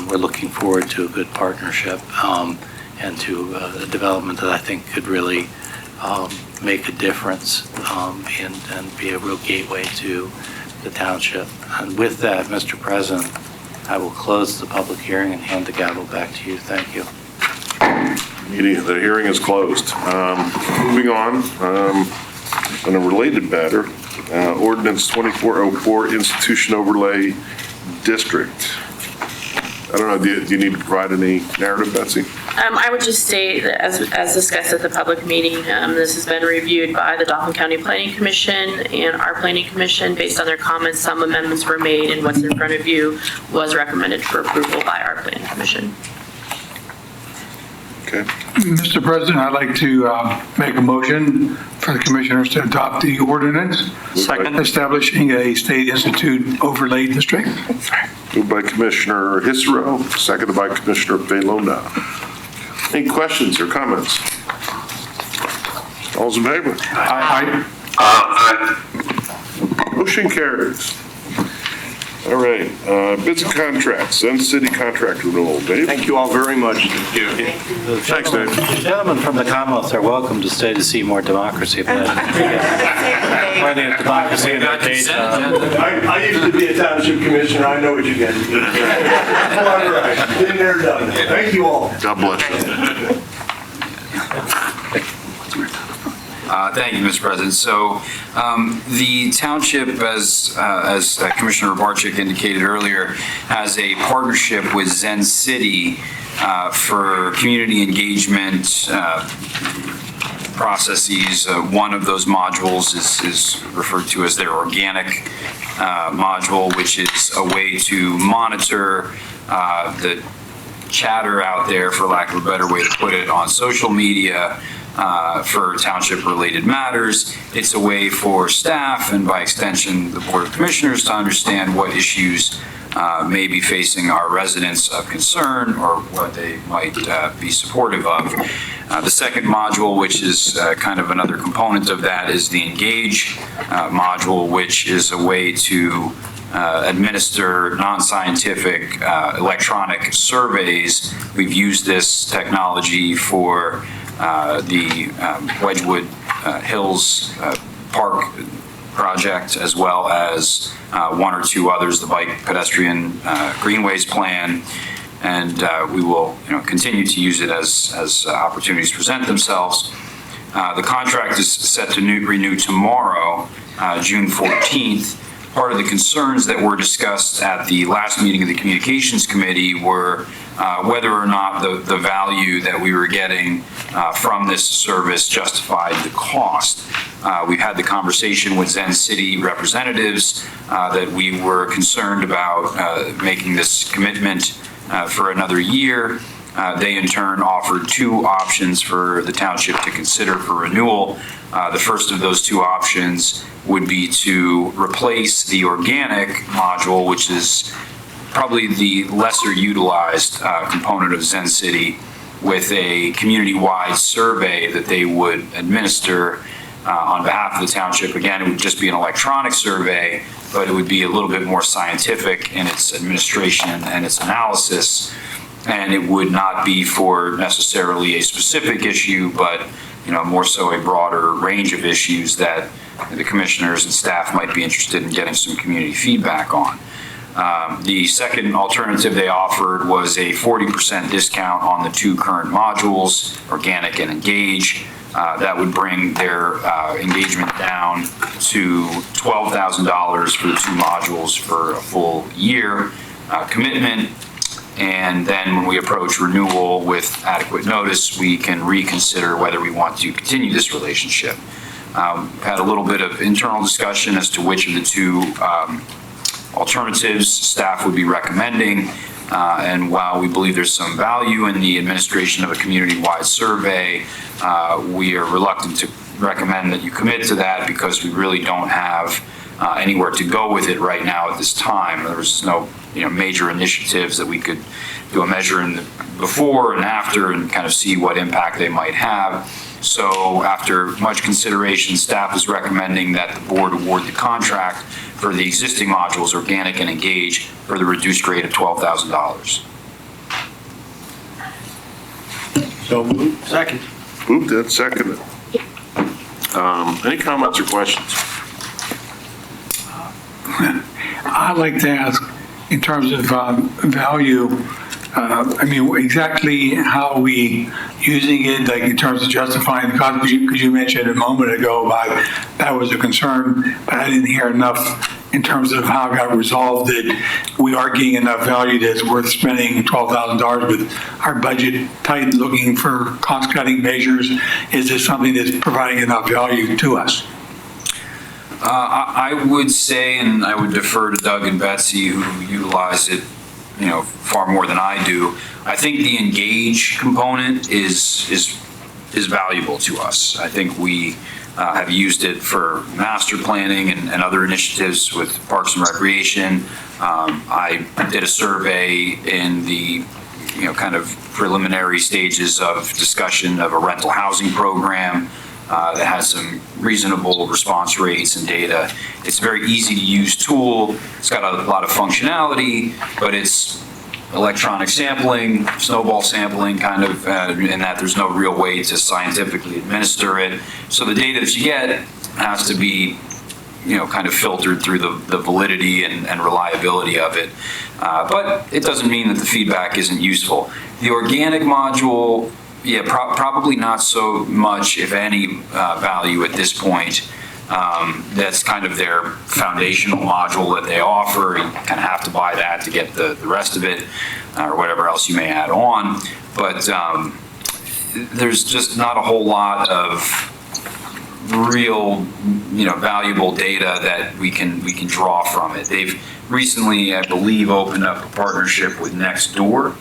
We're looking forward to a good partnership and to a development that I think could really make a difference and be a real gateway to the township. And with that, Mr. President, I will close the public hearing and hand the gavel back to you. Thank you. The hearing is closed. Moving on a related matter, ordinance 2404, institution overlay district. I don't know, do you need to provide any narrative, Betsy? I would just state that as discussed at the public meeting, this has been reviewed by the Dauphin County Planning Commission and our Planning Commission. Based on their comments, some amendments were made, and what's in front of you was recommended for approval by our Planning Commission. Okay. Mr. President, I'd like to make a motion for the commissioners to adopt the ordinance. Second. Establishing a state institute overlay district. Moved by Commissioner Hisro, seconded by Commissioner Felona. Any questions or comments? All's in favor? Aye. Motion carries. All right, bids and contracts, Zen City contract renewal. Dave? Thank you all very much. Thanks, Dave. The gentlemen from the Commonwealth are welcome to stay to see more democracy. Plenty of democracy in their day job. I used to be a township commissioner. I know what you guys do. All right. Been there, done that. Thank you all. God bless you. Thank you, Mr. President. So the township, as Commissioner Barczyk indicated earlier, has a partnership with Zen City for community engagement processes. One of those modules is referred to as their organic module, which is a way to monitor the chatter out there, for lack of a better way to put it, on social media for township-related matters. It's a way for staff and by extension the Board of Commissioners to understand what issues may be facing our residents of concern or what they might be supportive of. The second module, which is kind of another component of that, is the Engage module, which is a way to administer non-scientific electronic surveys. We've used this technology for the Wedgwood Hills Park project, as well as one or two others, the bike pedestrian greenways plan, and we will continue to use it as opportunities present themselves. The contract is set to renew tomorrow, June 14th. Part of the concerns that were discussed at the last meeting of the Communications Committee were whether or not the value that we were getting from this service justified the cost. We've had the conversation with Zen City representatives that we were concerned about making this commitment for another year. They in turn offered two options for the township to consider for renewal. The first of those two options would be to replace the organic module, which is probably the lesser utilized component of Zen City with a community-wide survey that they would administer on behalf of the township. Again, it would just be an electronic survey, but it would be a little bit more scientific in its administration and its analysis. And it would not be for necessarily a specific issue, but more so a broader range of issues that the commissioners and staff might be interested in getting some community feedback on. The second alternative they offered was a 40% discount on the 2 current modules, Organic and Engage. That would bring their engagement down to $12,000 for the 2 modules for a full year commitment. And then when we approach renewal with adequate notice, we can reconsider whether we want to continue this relationship. Had a little bit of internal discussion as to which of the 2 alternatives staff would be recommending. And while we believe there's some value in the administration of a community-wide survey, we are reluctant to recommend that you commit to that because we really don't have anywhere to go with it right now at this time. There's no major initiatives that we could do a measure in the before and after and kind of see what impact they might have. So after much consideration, staff is recommending that the board award the contract for the existing modules, Organic and Engage, for the reduced rate of $12,000. So moved. Second. Moved and seconded. Any comments or questions? I'd like to ask, in terms of value, exactly how are we using it, like in terms of justifying the cost? Because you mentioned a moment ago about that was a concern, but I didn't hear enough in terms of how it got resolved that we are getting enough value that's worth spending $12,000 with our budget tight, looking for cost-cutting measures. Is this something that's providing enough value to us? I would say, and I would defer to Doug and Betsy, who utilize it, far more than I do. I think the Engage component is valuable to us. I think we have used it for master planning and other initiatives with Parks and Recreation. I did a survey in the kind of preliminary stages of discussion of a rental housing program that has some reasonable response rates and data. It's a very easy to use tool. It's got a lot of functionality, but it's electronic sampling, snowball sampling kind of, in that there's no real way to scientifically administer it. So the data that you get has to be kind of filtered through the validity and reliability of it. But it doesn't mean that the feedback isn't useful. The Organic module, yeah, probably not so much, if any, value at this point. That's kind of their foundational module that they offer. You kind of have to buy that to get the rest of it, or whatever else you may add on. But there's just not a whole lot of real, valuable data that we can draw from it. They've recently, I believe, opened up a partnership with Nextdoor.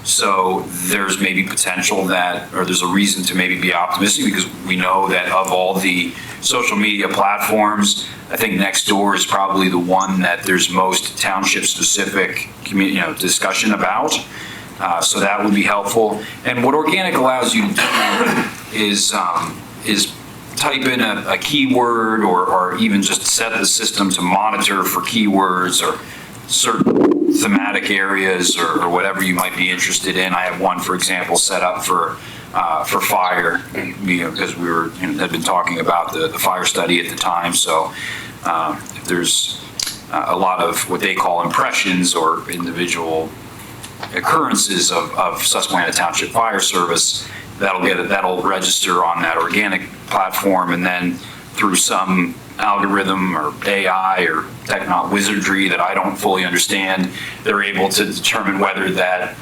So there's maybe potential that, or there's a reason to maybe be optimistic, because we know that of all the social media platforms, I think Nextdoor is probably the one that there's most township-specific discussion about. So that would be helpful. And what Organic allows you to do is type in a keyword, or even just set the system to monitor for keywords or certain thematic areas or whatever you might be interested in. I have one, for example, set up for fire, because we had been talking about the fire study at the time. So if there's a lot of what they call impressions or individual occurrences of Susquehanna Township Fire Service, that'll register on that Organic platform, and then through some algorithm or AI or wizardry that I don't fully understand, they're able to determine whether that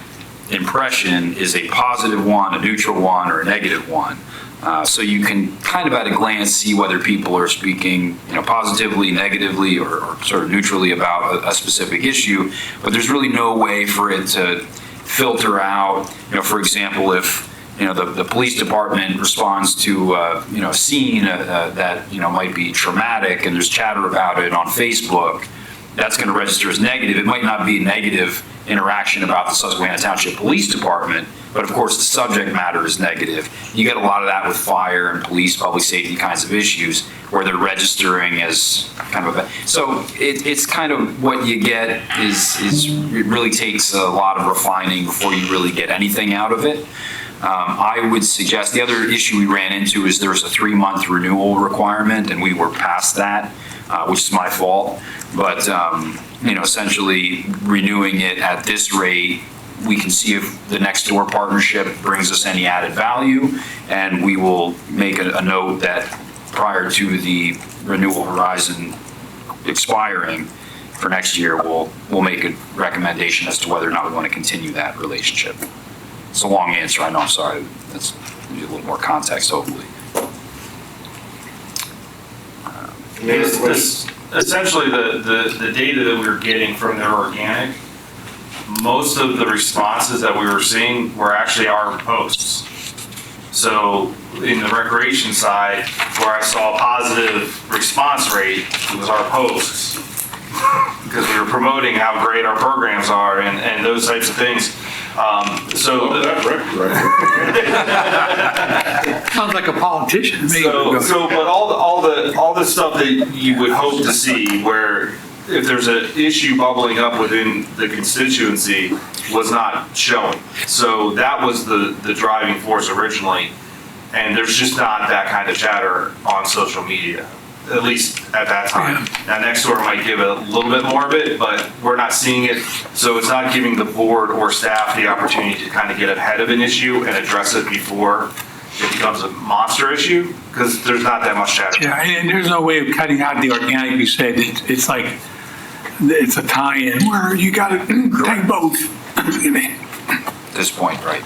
impression is a positive one, a neutral one, or a negative one. So you can kind of at a glance see whether people are speaking, positively, negatively, or sort of neutrally about a specific issue, but there's really no way for it to filter out, for example, if the police department responds to a scene that might be traumatic, and there's chatter about it on Facebook, that's going to register as negative. It might not be a negative interaction about the Susquehanna Township Police Department, but of course the subject matter is negative. You get a lot of that with fire and police, public safety kinds of issues where they're registering as kind of a, so it's kind of what you get is it really takes a lot of refining before you really get anything out of it. I would suggest the other issue we ran into is there's a 3-month renewal requirement, and we were past that, which is my fault. But essentially renewing it at this rate, we can see if the next door partnership brings us any added value, and we will make a note that prior to the renewal horizon expiring for next year, we'll make a recommendation as to whether or not we want to continue that relationship. It's a long answer, I know, I'm sorry. That's maybe a little more context, hopefully. Essentially, the data that we were getting from their organic, most of the responses that we were seeing were actually our posts. So in the recreation side, where I saw a positive response rate, it was our posts. Because we were promoting how great our programs are and those types of things. Sounds like a politician. But all the stuff that you would hope to see, where if there's an issue bubbling up within the constituency, was not showing. So that was the driving force originally, and there's just not that kind of chatter on social media, at least at that time. Now, next door might give a little bit more of it, but we're not seeing it, so it's not giving the board or staff the opportunity to kind of get ahead of an issue and address it before it becomes a monster issue, because there's not that much chatter. Yeah, and there's no way of cutting out the organic. You said it's like it's a tie-in where you got to take both. At this point, right?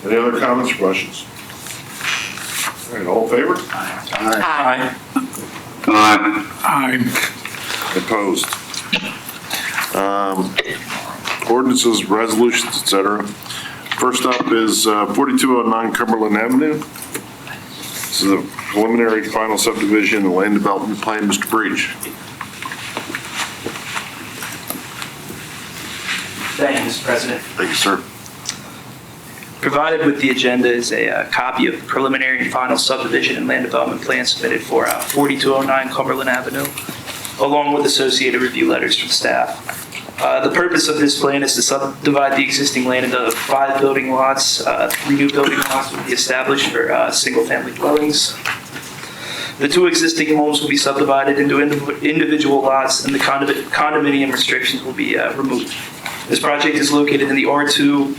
Any other comments or questions? All right, all in favor? Aye. Aye. Opposed? Ordinances, resolutions, et cetera. First up is 4209 Cumberland Avenue. This is a preliminary final subdivision and land development plan. Mr. Breach. Thank you, Mr. President. Thank you, sir. Provided with the agenda is a copy of the preliminary and final subdivision and land development plan submitted for 4209 Cumberland Avenue, along with associated review letters from staff. The purpose of this plan is to subdivide the existing land into 5 building lots. 3 new building lots will be established for single-family dwellings. The 2 existing homes will be subdivided into individual lots, and the condominium restrictions will be removed. This project is located in the R2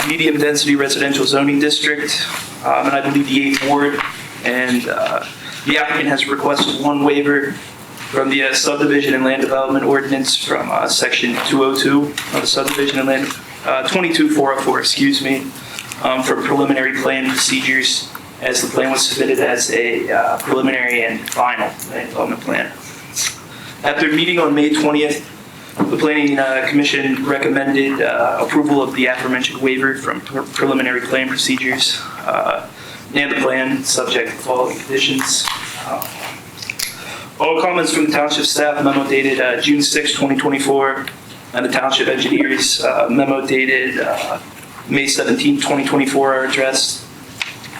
medium-density residential zoning district, and I believe the 8th ward. And the applicant has requested 1 waiver from the subdivision and land development ordinance from section 202 of the subdivision and land 22404, excuse me, for preliminary plan procedures, as the plan was submitted as a preliminary and final land development plan. After meeting on May 20th, the Planning Commission recommended approval of the aforementioned waiver from preliminary plan procedures and the plan, subject to the following conditions. All comments from the township staff memo dated June 6, 2024, and the township engineers memo dated May 17, 2024 are addressed.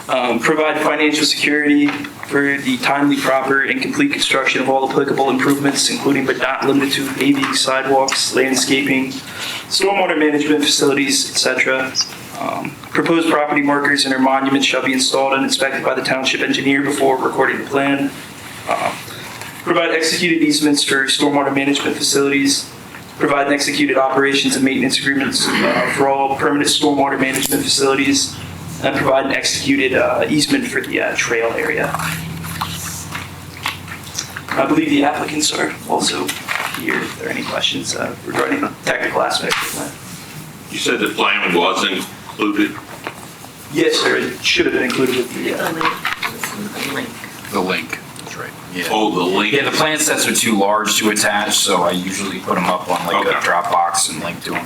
Provide financial security for the timely, proper, and complete construction of all applicable improvements, including but not limited to paving, sidewalks, landscaping, stormwater management facilities, etc. Proposed property markers and or monuments shall be installed and inspected by the township engineer before recording the plan. Provide executed easements for stormwater management facilities. Provide and executed operations and maintenance agreements for all permanent stormwater management facilities. And provide an executed easement for the trail area. I believe the applicants are also here if there are any questions regarding the technical aspects of the plan. You said the plan was included? Yes, sir. It should have been included with the The link, that's right. Yeah. Oh, the link? Yeah, the plan sets are too large to attach, so I usually put them up on like a Okay. Dropbox and link to them.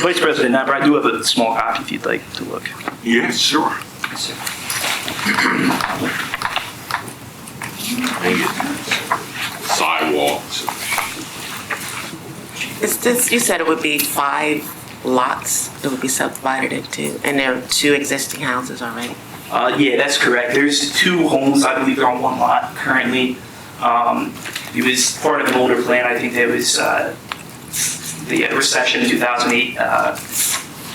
Vice President Napper, I do have a small copy if you'd like to look. Yeah, sure. Sidewalks. Is this, you said it would be 5 lots that would be subdivided into, and there are 2 existing houses already? Yeah, that's correct. There's 2 homes, I believe they're on 1 lot currently. It was part of an older plan. I think there was the recession in 2008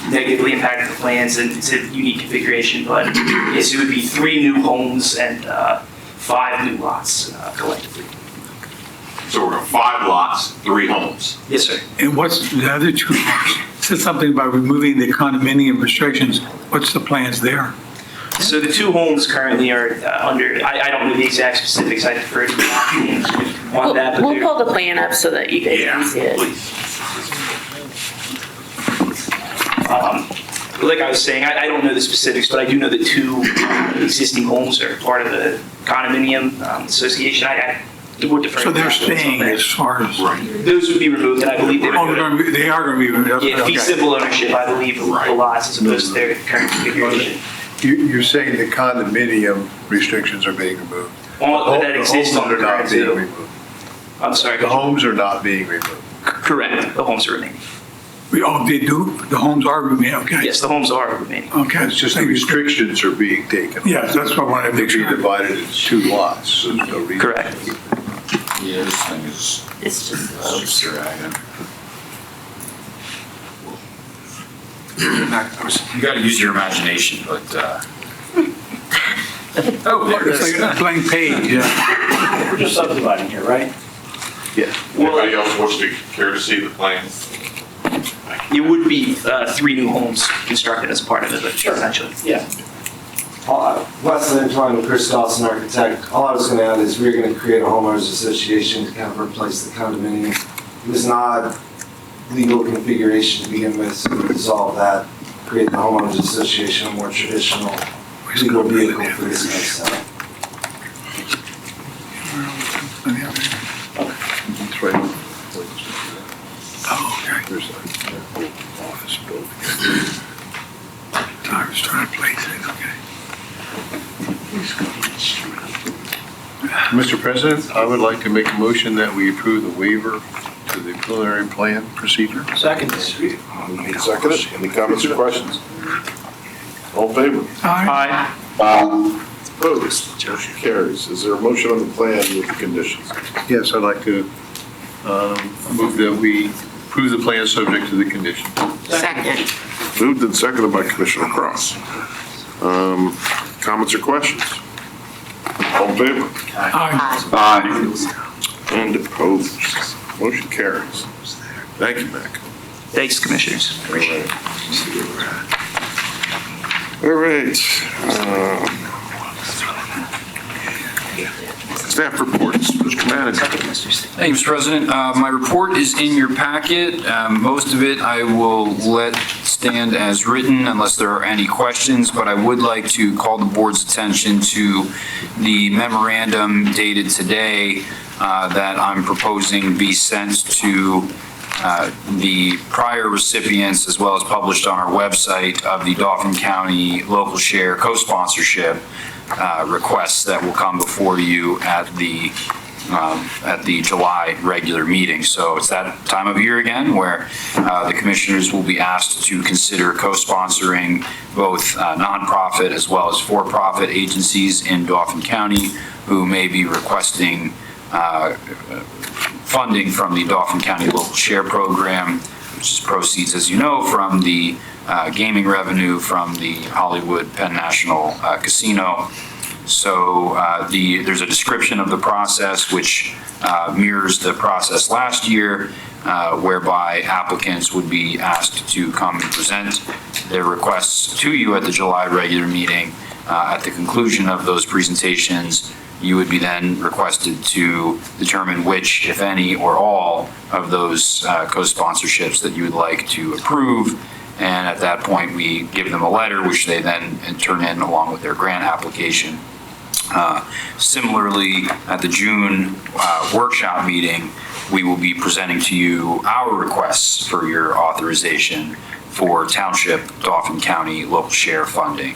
negatively impacted the plans, and it's a unique configuration. But yes, it would be 3 new homes and 5 new lots collectively. So we're 5 lots, 3 homes. Yes, sir. And what's the other 2 lots? Said something about removing the condominium restrictions. What's the plans there? So the 2 homes currently are under, I don't know the exact specifics, I defer to the applicant on that. But We'll they're- pull the plan up so that you guys can see it. Like I was saying, I don't know the specifics, but I do know the 2 existing homes are part of the condominium association. I would defer. So to the they're applicants on staying that. as far as. Those would be removed, and I believe they Oh, would. they are going to be removed. Yeah, fee Okay. simple ownership, I believe, of the lots as opposed to their current configuration. You're saying the condominium restrictions are being removed? All that exists on the homes are not current being zoo. removed. I'm sorry. The homes are not being removed. Correct, the homes are remaining. Oh, they do? The homes are remaining, okay. Yes, the homes are remaining. Okay. It's just the restrictions are being taken. Yes, that's what I wanted to They're make being sure. divided into 2 lots, so there's no reason. Correct. Yeah, this thing is. It's just. You gotta use your imagination, but, oh, It's like a blank page, yeah. We're just subdividing here, right? Yeah. Anybody else wish to care to see the plan? It would be 3 new homes constructed as part of it, essentially. Yeah. Wesley Antoine, Chris Dawson, architect. All I was going to add is we're going to create a homeowners association to kind of replace the condominium. It was an odd legal configuration to begin with, so we dissolve that, create the homeowners association, a more traditional legal vehicle for this next setup. That's right. Oh, okay. There's an office building. I was trying to place it, okay. Mr. President, I would like to make a motion that we approve the waiver to the preliminary plan procedure. Second. Seconded. Any comments or questions? All in favor? Aye. Opposed? Motion carries. Is there a motion on the plan with the conditions? Yes, I'd like to move that we approve the plan subject to the conditions. Second. Moved and seconded by Commissioner Cross. Comments or questions? All in favor? Aye. And opposed? Motion carries. Thank you, Mac. Thanks, Commissioners. All right. Staff reports, Mr. Manager. Thank you, Mr. President. My report is in your packet. Most of it I will let stand as written unless there are any questions, but I would like to call the board's attention to the memorandum dated today that I'm proposing be sent to the prior recipients as well as published on our website of the Dauphin County Local Share Co-Sponsorship requests that will come before you at the July regular meeting. So it's that time of year again where the commissioners will be asked to consider co-sponsoring both nonprofit as well as for-profit agencies in Dauphin County who may be requesting funding from the Dauphin County Local Share Program, which is proceeds, as you know, from the gaming revenue from the Hollywood Penn National Casino. So there's a description of the process which mirrors the process last year, whereby applicants would be asked to come and present their requests to you at the July regular meeting. At the conclusion of those presentations, you would be then requested to determine which, if any, or all of those co-sponsorships that you would like to approve. And at that point, we give them a letter, which they then turn in along with their grant application. Similarly, at the June workshop meeting, we will be presenting to you our requests for your authorization for Township, Dauphin County local share funding.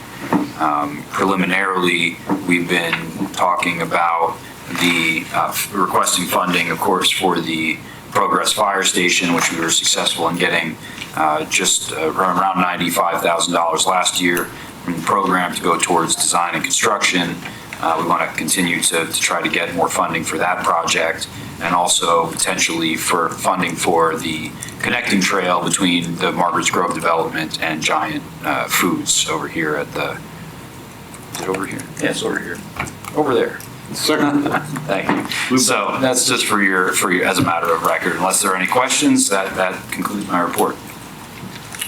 Preliminarily, we've been talking about the requesting funding, of course, for the Progress Fire Station, which we were successful in getting just around $95,000 last year from the program to go towards design and construction. We want to continue to try to get more funding for that project, and also potentially for funding for the connecting trail between the Margaret's Grove development and Giant Foods over here at the, is it over here? Yeah, it's over here. Over there. Second. Thank you. So that's just for your, as a matter of record. Unless there are any questions, that concludes my report.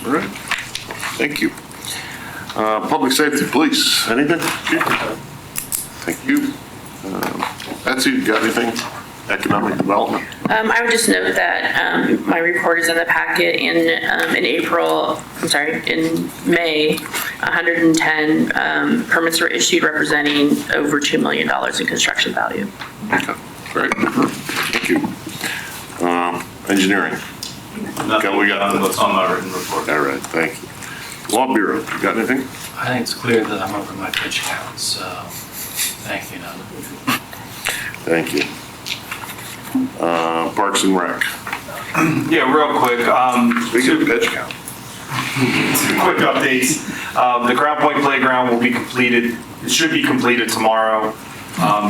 All right. Thank you. Public Safety, Police, anything? Thank you. Betsy, you got anything? Economic Development? I would just note that my report is in the packet in May, 110 permits were issued representing over $2 million in construction value. Okay, great. Thank you. Engineering? Nothing, we got what's on my written report. All right, thank you. Law Bureau, you got anything? I think it's clear that I'm over my pitch count, so thank you. Thank you. Parks and Rec. Yeah, real quick. Speaking of pitch count. Two quick updates. The Crown Point Playground will be completed, it should be completed tomorrow.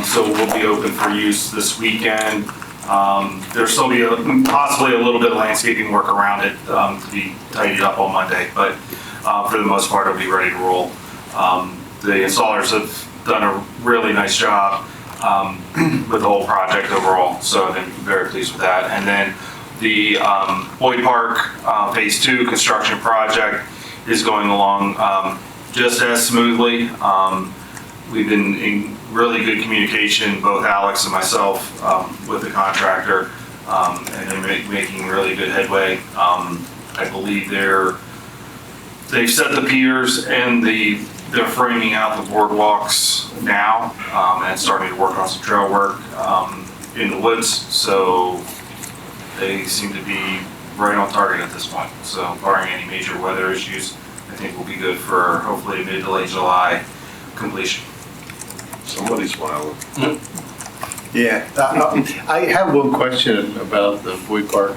So we'll be open for use this weekend. There'll still be possibly a little bit of landscaping work around it to be tidied up on Monday, but for the most part, it'll be ready to roll. The installers have done a really nice job with the whole project overall, so I've been very pleased with that. And then the Boyd Park Phase 2 construction project is going along just as smoothly. We've been in really good communication, both Alex and myself, with the contractor, and they're making really good headway. I believe they've set the piers and they're framing out the boardwalks now, and starting to work on some trail work in the woods. So they seem to be right on target at this point. So barring any major weather issues, I think we'll be good for hopefully mid to late July completion. Somebody's smiling. Yeah, I have one question about the Boyd Park.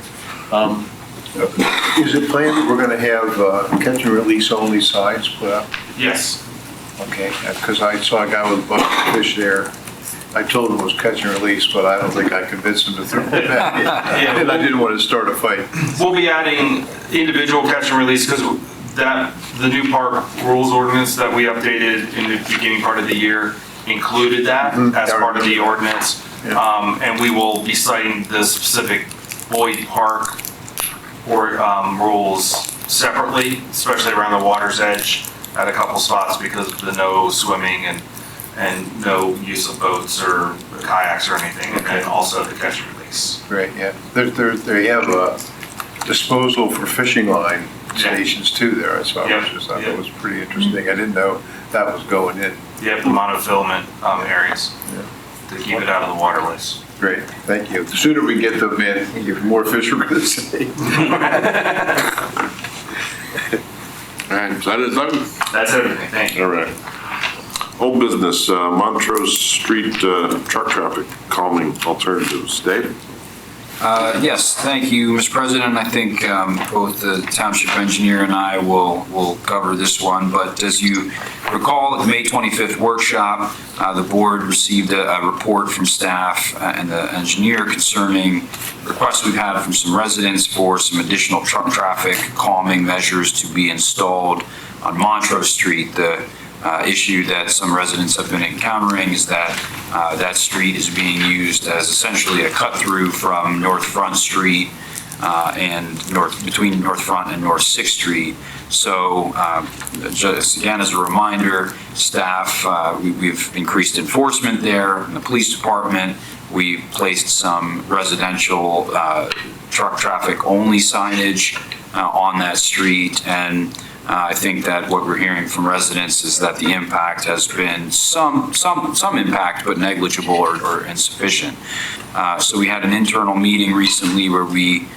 Is it planned that we're going to have catch and release only signs put up? Yes. Okay, because I saw a guy with a bucket of fish there. I told him it was catch and release, but I don't think I convinced him to throw it back in. Yeah. And I didn't want to start a fight. We'll be adding individual catch and release because the new park rules ordinance that we updated in the beginning part of the year included that as part of the ordinance. Yeah. And we will be citing the specific Boyd Park rules separately, especially around the water's edge at a couple spots because of the no swimming and no use of boats or kayaks or anything, and then also the catch and release. Great, yeah. They have disposal for fishing line stations too there. So I thought that was pretty interesting. I didn't know that was going in. Yep, the monofilament areas to keep it out of the waterways. Great, thank you. The sooner we get them in, the more fish we're going to see. All right, is that it? That's everything, thank you. All right. Old business, Montrose Street truck traffic calming alternatives. Dave? Yes, thank you, Mr. President. I think both the township engineer and I will cover this one, but as you recall, at the May 25th workshop, the board received a report from staff and the engineer concerning requests we've had from some residents for some additional truck traffic calming measures to be installed on Montrose Street. The issue that some residents have been encountering is that that street is being used as essentially a cut through from North Front Street between North Front and North 6th Street. So just again, as a reminder, staff, we've increased enforcement there in the police department. We placed some residential truck traffic only signage on that street, and I think that what we're hearing from residents is that the impact has been some impact, but negligible or insufficient. So we had an internal meeting recently where we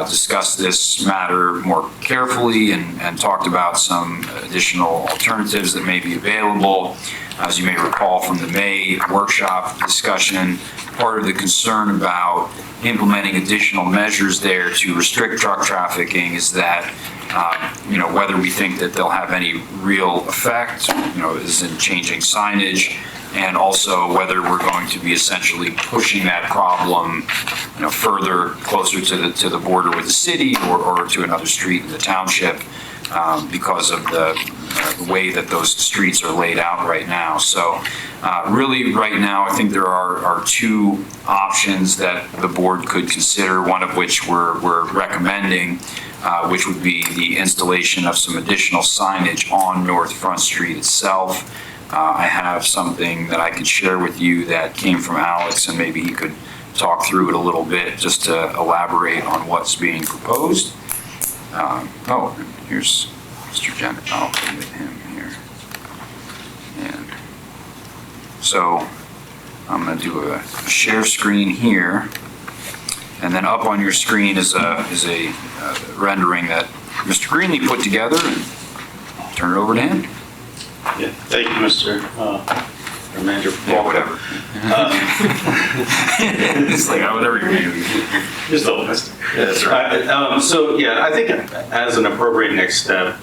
discussed this matter more carefully and talked about some additional alternatives that may be available. As you may recall from the May workshop discussion, part of the concern about implementing additional measures there to restrict truck trafficking is that whether we think that they'll have any real effect, is in changing signage, and also whether we're going to be essentially pushing that problem, further closer to the border with the city or to another street in the township because of the way that those streets are laid out right now. So really right now, I think there are two options that the board could consider, one of which we're recommending, which would be the installation of some additional signage on North Front Street itself. I have something that I could share with you that came from Alex, and maybe he could talk through it a little bit just to elaborate on what's being proposed. Here's Mr. Jennett. I'll put him here. And so I'm going to do a share screen here. And then up on your screen is a rendering that Mr. Greenlee put together. And I'll turn it over to him. Yeah, thank you, Mr. Manager. Yeah, whatever. It's like, whatever you're doing. Just a little messed up. Yeah, that's right. So, yeah, I think as an appropriate next step,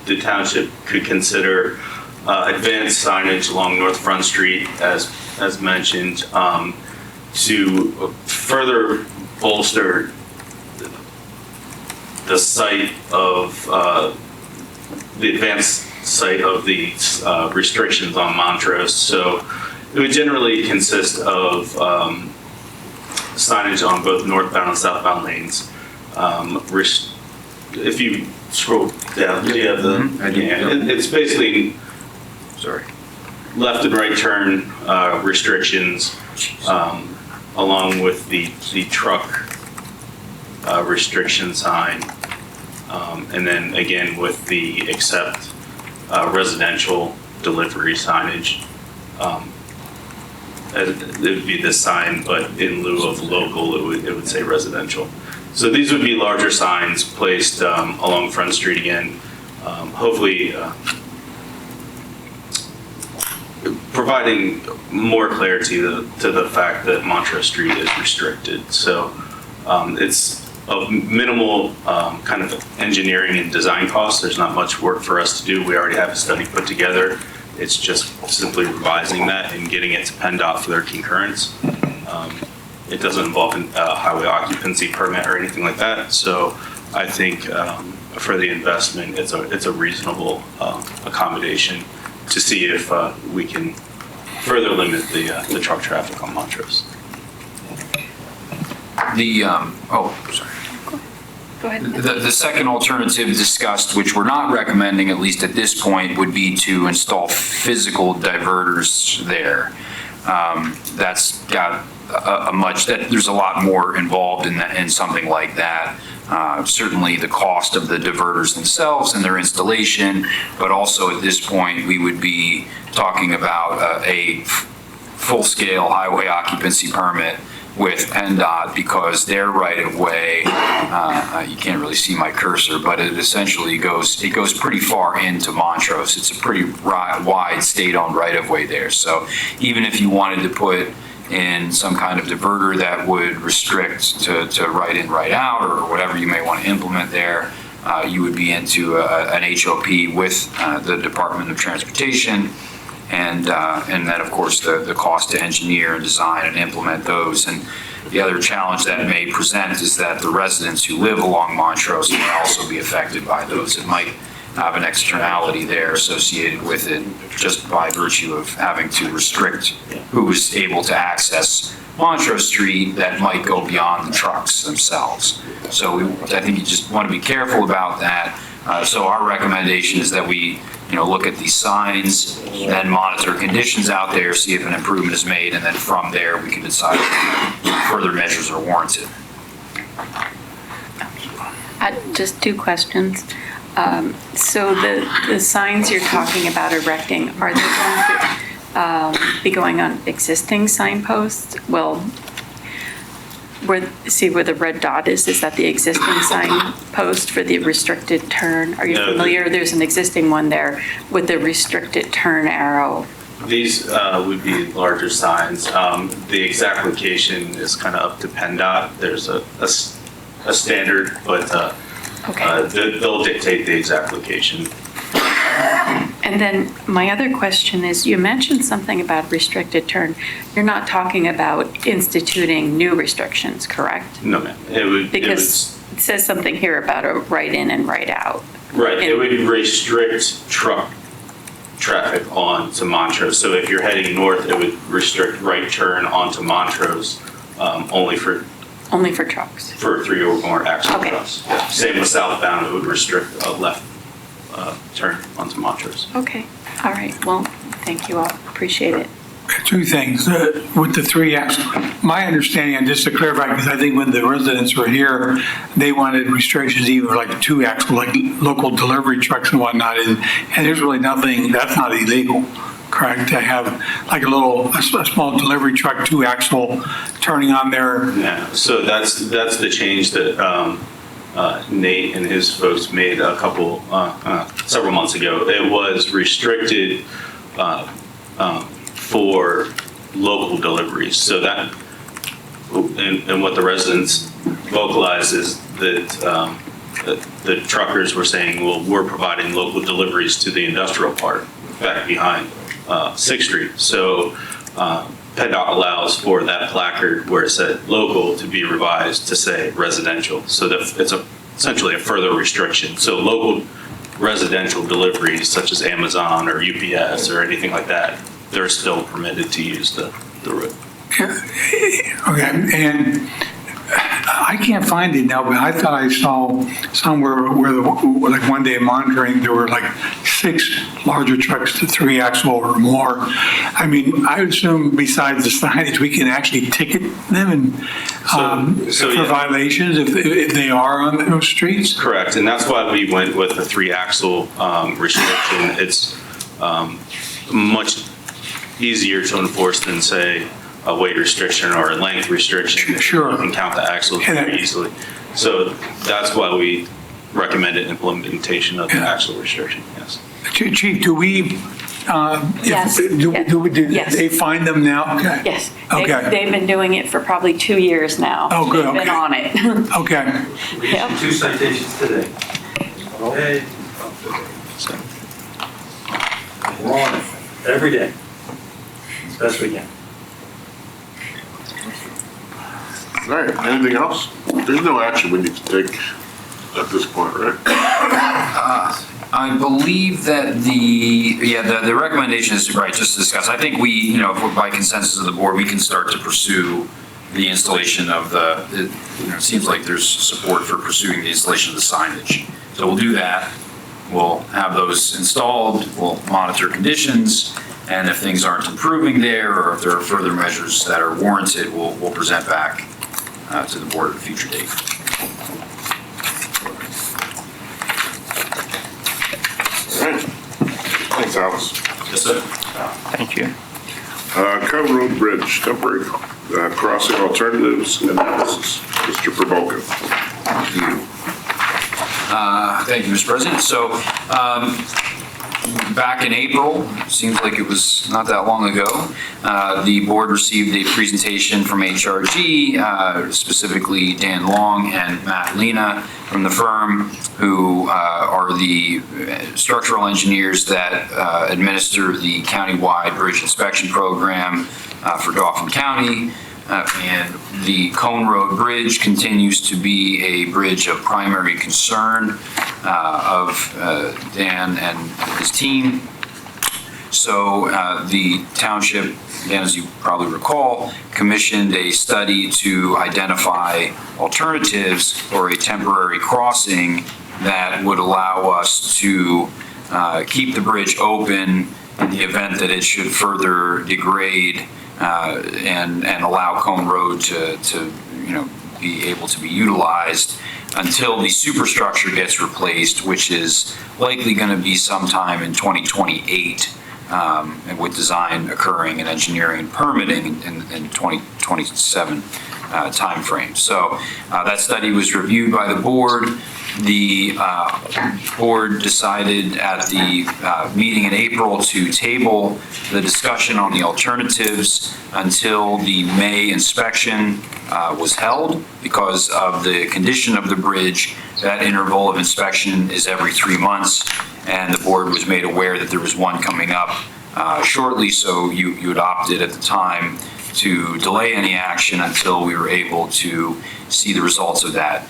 the township could consider advanced signage along North Front Street, as mentioned, to further bolster the site of the advanced site of the restrictions on Montrose. So it would generally consist of signage on both northbound and southbound lanes. If you scroll down, do you have it's basically left and right turn restrictions, along with the truck restriction sign, and then again with the accept residential delivery signage. It would be this sign, but in lieu of local, it would say residential. So these would be larger signs placed along Front Street again, hopefully providing more clarity to the fact that Montrose Street is restricted. So it's of minimal kind of engineering and design costs. There's not much work for us to do. We already have a study put together. It's just simply revising that and getting it to PennDOT for their concurrence. It doesn't involve a highway occupancy permit or anything like that. So I think for the investment, it's a reasonable accommodation to see if we can further limit the truck traffic on Montrose. Go ahead. The second alternative discussed, which we're not recommending, at least at this point, would be to install physical diverters there. That's got there's a lot more involved in something like that. Certainly the cost of the diverters themselves and their installation, but also at this point, we would be talking about a full-scale highway occupancy permit with PennDOT, because their right-of-way, you can't really see my cursor, but it essentially goes pretty far into Montrose. It's a pretty wide state-owned right-of-way there. So even if you wanted to put in some kind of diverter that would restrict to right in, right out, or whatever you may want to implement there, you would be into an HOP with the Department of Transportation. And then, of course, the cost to engineer and design and implement those. And the other challenge that may present is that the residents who live along Montrose may also be affected by those. It might have an externality there associated with it, just by virtue of having to restrict who is able to access Montrose Street that might go beyond the trucks themselves. So I think you just want to be careful about that. So our recommendation is that we look at these signs, then monitor conditions out there, see if an improvement is made, and then from there we can decide if further measures are warranted. Just two questions. So the signs you're talking about erecting, are they going to be going on existing signposts? Well, where the red dot is that the existing signpost for the restricted turn? Are you familiar? There's an existing one there with the restricted turn arrow. These would be larger signs. The exact location is kind of up to PennDOT. There's a standard, but they'll dictate the exact location. And then my other question is, you mentioned something about restricted turn. You're not talking about instituting new restrictions, correct? No, ma'am. Because it says something here about a right in and right out. Right. It would restrict truck traffic onto Montrose. So if you're heading north, it would restrict right turn onto Montrose only for trucks. For 3 or more axle Okay. trucks. Yeah. Same with southbound, it would restrict a left turn onto Montrose. Okay, all right, well, thank you all, appreciate it. Two things, with the 3 axle, my understanding, and just to clarify, because I think when the residents were here, they wanted restrictions even for like 2 axle, like local delivery trucks and whatnot, and there's really nothing, that's not illegal, correct, to have like a small delivery truck, 2 axle turning on there? Yeah, so that's the change that Nate and his folks made several months ago. It was restricted for local deliveries. So that, and what the residents vocalized is that the truckers were saying, well, we're providing local deliveries to the industrial park back behind 6th Street. So PennDOT allows for that placard where it said local to be revised to say residential. So that it's essentially a further restriction. So local residential deliveries such as Amazon or UPS or anything like that, they're still permitted to use the road. Okay, and I can't find it now, but I thought I saw somewhere where like one day monitoring, there were like 6 larger trucks to 3 axle or more. I mean, I would assume besides the signage, we can actually ticket them and for violations if they are on those streets? Correct, and that's why we went with the 3 axle restriction. It's much easier to enforce than, say, a weight restriction or a length restriction. Sure. You can count the axles very easily. So that's why we recommended implementation of the axle restriction, yes. Chief, do we, Yes. do Yes. they find them now? Okay. Yes, Okay. they've been doing it for probably 2 years now. Oh, good, They've been okay. on it. Okay. We issued 2 citations today. Okay. We're on it every day, as best we can. All right, anything else? There's no action we need to take at this point, right? I believe that the recommendation is, right, just to discuss. I think we, if we're by consensus of the board, we can start to pursue the installation of it seems like there's support for pursuing the installation of the signage. So we'll do that. We'll have those installed, we'll monitor conditions, and if things aren't improving there, or if there are further measures that are warranted, we'll present back to the board at a future date. All right. Thanks, Alice. Yes, sir. Thank you. Cove Road Bridge, temporary crossing alternatives analysis. Mr. Provoca. Thank you, Mr. President. So, back in April, seems like it was not that long ago, the board received a presentation from HRG, specifically Dan Long and Matt Lena from the firm, who are the structural engineers that administer the countywide bridge inspection program for Dauphin County. And the Cone Road Bridge continues to be a bridge of primary concern of Dan and his team. So the township, again, as you probably recall, commissioned a study to identify alternatives for a temporary crossing that would allow us to keep the bridge open in the event that it should further degrade and allow Cone Road to be able to be utilized until the superstructure gets replaced, which is likely going to be sometime in 2028, and with design occurring and engineering and permitting in 2027 timeframe. So that study was reviewed by the board. The board decided at the meeting in April to table the discussion on the alternatives until the May inspection was held. Because of the condition of the bridge, that interval of inspection is every 3 months, and the board was made aware that there was one coming up shortly, so you had opted at the time to delay any action until we were able to see the results of that.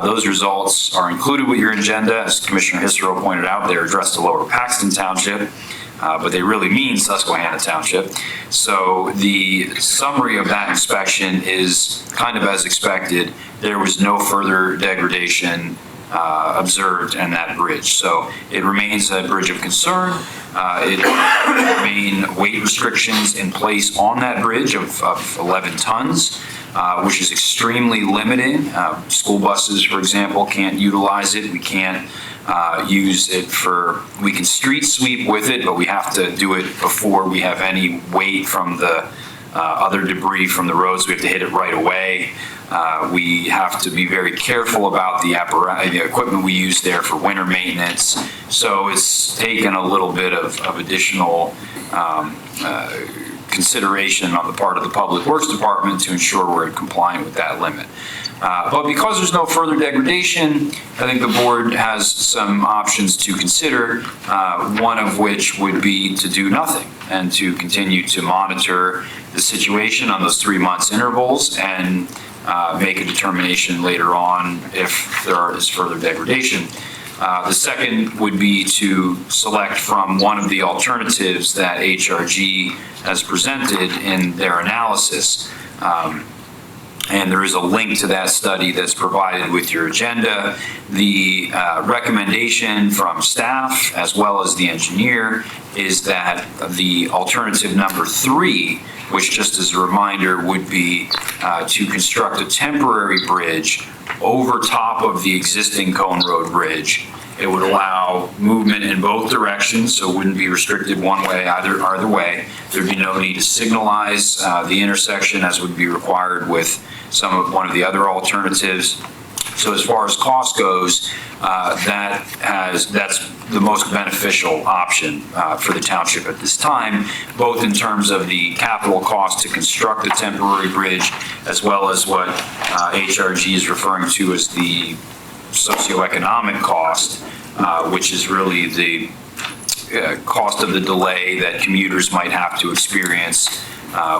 Those results are included with your agenda. As Commissioner Hissero pointed out, they're addressed to Lower Paxton Township, but they really mean Susquehanna Township. So the summary of that inspection is kind of as expected. There was no further degradation observed in that bridge. So it remains a bridge of concern. It remain weight restrictions in place on that bridge of 11 tons. Which is extremely limiting. School buses, for example, can't utilize it. We can't use it we can street sweep with it, but we have to do it before we have any weight from the other debris from the roads. We have to hit it right away. We have to be very careful about the equipment we use there for winter maintenance. So it's taken a little bit of additional consideration on the part of the Public Works Department to ensure we're compliant with that limit. But because there's no further degradation, I think the board has some options to consider, one of which would be to do nothing and to continue to monitor the situation on those 3 months intervals and make a determination later on if there is further degradation. The second would be to select from one of the alternatives that HRG has presented in their analysis. And there is a link to that study that's provided with your agenda. The recommendation from staff as well as the engineer is that the alternative number 3, which just as a reminder would be to construct a temporary bridge over top of the existing Cone Road Bridge. It would allow movement in both directions, so it wouldn't be restricted one way, either way. There'd be no need to signalize the intersection as would be required with one of the other alternatives. So as far as cost goes, that's the most beneficial option for the township at this time, both in terms of the capital cost to construct the temporary bridge, as well as what HRG is referring to as the socioeconomic cost, which is really the cost of the delay that commuters might have to experience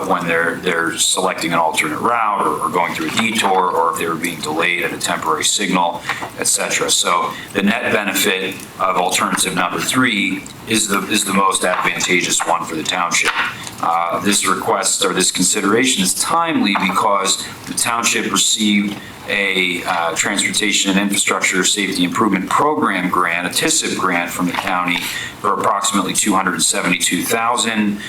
when they're selecting an alternate route or going through a detour, or if they were being delayed at a temporary signal, etc. So the net benefit of alternative number 3 is the most advantageous one for the township. This request or this consideration is timely because the township received a Transportation and Infrastructure Safety Improvement Program grant, a TISIP grant from the county for approximately $272,000.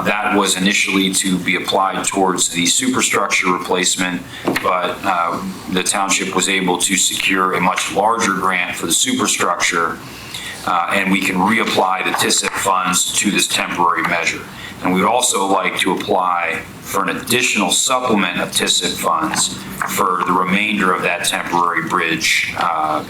That was initially to be applied towards the superstructure replacement, but the township was able to secure a much larger grant for the superstructure, and we can reapply the TISIP funds to this temporary measure. And we'd also like to apply for an additional supplement of TISIP funds for the remainder of that temporary bridge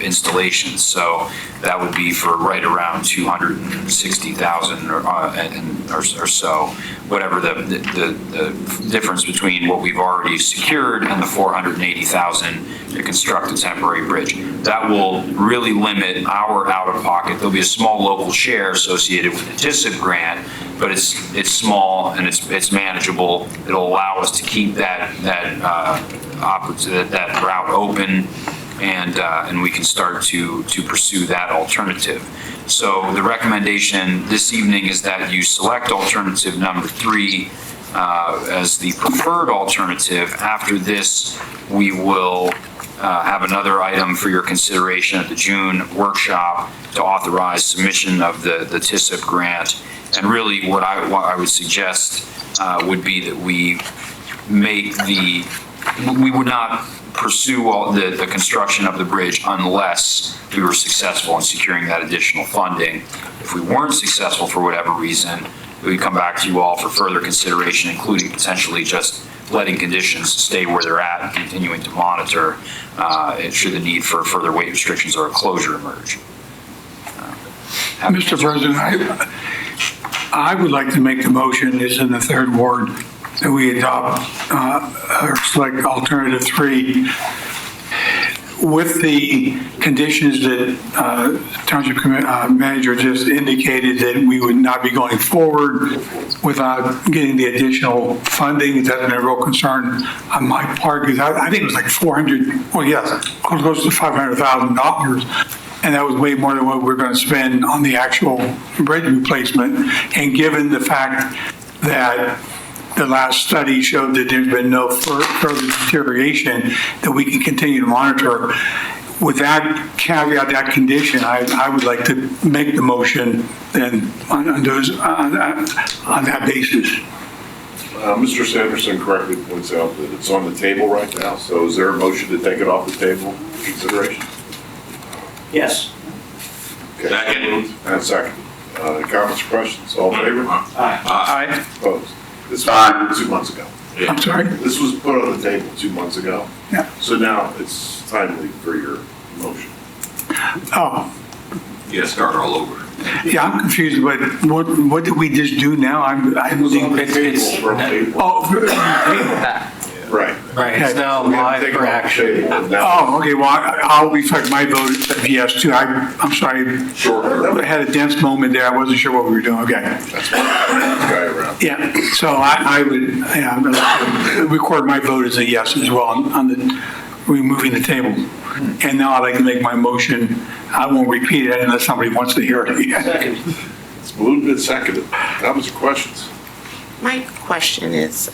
installation. So that would be for right around $260,000 or so, whatever the difference between what we've already secured and the $480,000 to construct a temporary bridge. That will really limit our out-of-pocket. There'll be a small local share associated with the TISIP grant, but it's small and it's manageable. It'll allow us to keep that route open, and we can start to pursue that alternative. So the recommendation this evening is that you select alternative number 3 as the preferred alternative. After this, we will have another item for your consideration at the June workshop to authorize submission of the TISIP grant. And really what I would suggest would be that we would not pursue all the construction of the bridge unless we were successful in securing that additional funding. If we weren't successful for whatever reason, we would come back to you all for further consideration, including potentially just letting conditions stay where they're at and continuing to monitor should the need for further weight restrictions or a closure emerge. Mr. President, I would like to make the motion, it's in the third ward, that we adopt or select alternative 3 with the conditions that Township Manager just indicated, that we would not be going forward without getting the additional funding. That's been a real concern on my part, because I think it was like close to $500,000. And that was way more than what we're going to spend on the actual bridge replacement. And given the fact that the last study showed that there's been no further deterioration, that we can continue to monitor. With that caveat, that condition, I would like to make the motion and on that basis. Mr. Sanderson correctly points out that it's on the table right now, so is there a motion to take it off the table for consideration? Yes. Okay. Second. And second. Comments or questions? All in favor? Aye. Opposed? This was 2 months ago. I'm sorry? This was put on the table 2 months ago. Yeah. So now it's timely for your motion. Oh, You gotta start all over. yeah, I'm confused, but what did we just do now? It was on the table from April. Oh, Right. Right, it's now We have to live take it for off the action. table and now- oh, okay, well, I'll reflect my vote as yes too. I'm sorry, Sure. I had a dense moment there. I wasn't sure what we were doing. Okay. That's why this guy around. Yeah, so I would record my vote as a yes as well on the removing the table. And now I'd like to make my motion. I won't repeat it unless somebody wants to hear it again. Second. It's moved and seconded. Comments or questions? My question is,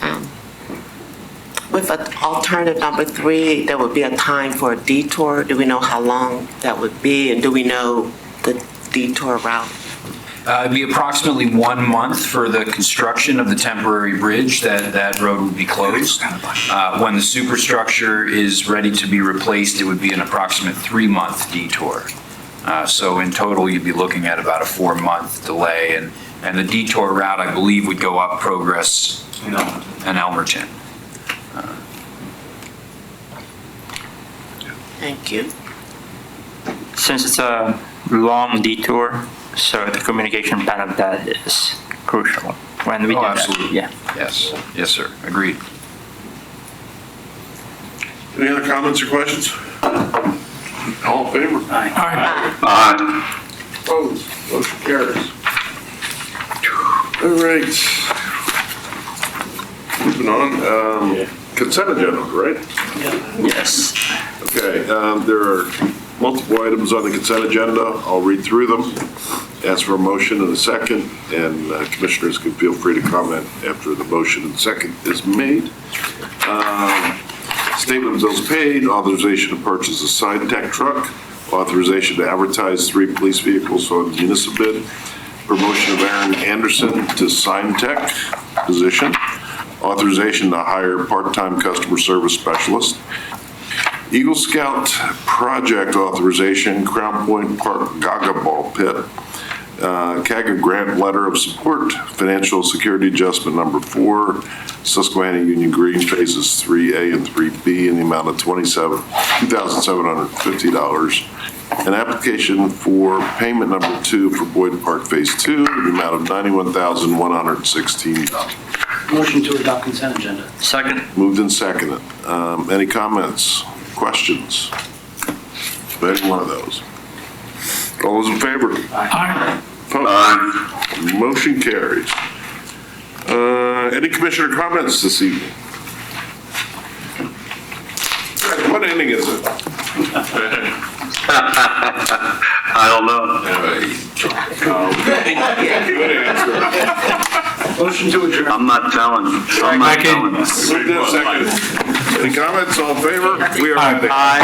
with alternative number 3, there would be a time for a detour. Do we know how long that would be, and do we know the detour route? It'd be approximately 1 month for the construction of the temporary bridge. That road would be closed. When the superstructure is ready to be replaced, it would be an approximate 3-month detour. So in total, you'd be looking at about a 4-month delay. And the detour route, I believe, would go up Progress and Elmerton. Thank you. Since it's a long detour, so the communication plan of that is crucial when we do that. Absolutely. Yeah. Yes. Yes, sir. Agreed. Any other comments or questions? All in favor? Aye. Opposed? Motion carries. All right. Moving on, consent agenda, right? Yes. Okay, there are multiple items on the consent agenda. I'll read through them, ask for a motion and a second, and commissioners can feel free to comment after the motion and second is made. Statement of bills paid, authorization to purchase a sign tech truck, authorization to advertise 3 police vehicles on municipal bid, promotion of Aaron Anderson to sign tech position, authorization to hire part-time customer service specialist, Eagle Scout project authorization, Crown Point Park Gaga Ball Pit, CAGA grant letter of support, financial security adjustment number 4, Susquehanna Union Green phases 3A and 3B in the amount of $2,750. An application for payment number 2 for Boyd Park Phase 2 in the amount of $91,116. Motion to adopt consent agenda. Second. Moved and seconded. Any comments, questions? Any one of those? All those in favor? Aye. Opposed? Motion carries. Any commissioner comments this evening? What inning is it? I don't know. Good answer. Motion to adjourn. I'm not telling. I'm not telling. Moved and seconded. Any comments, all in favor? We are. Aye.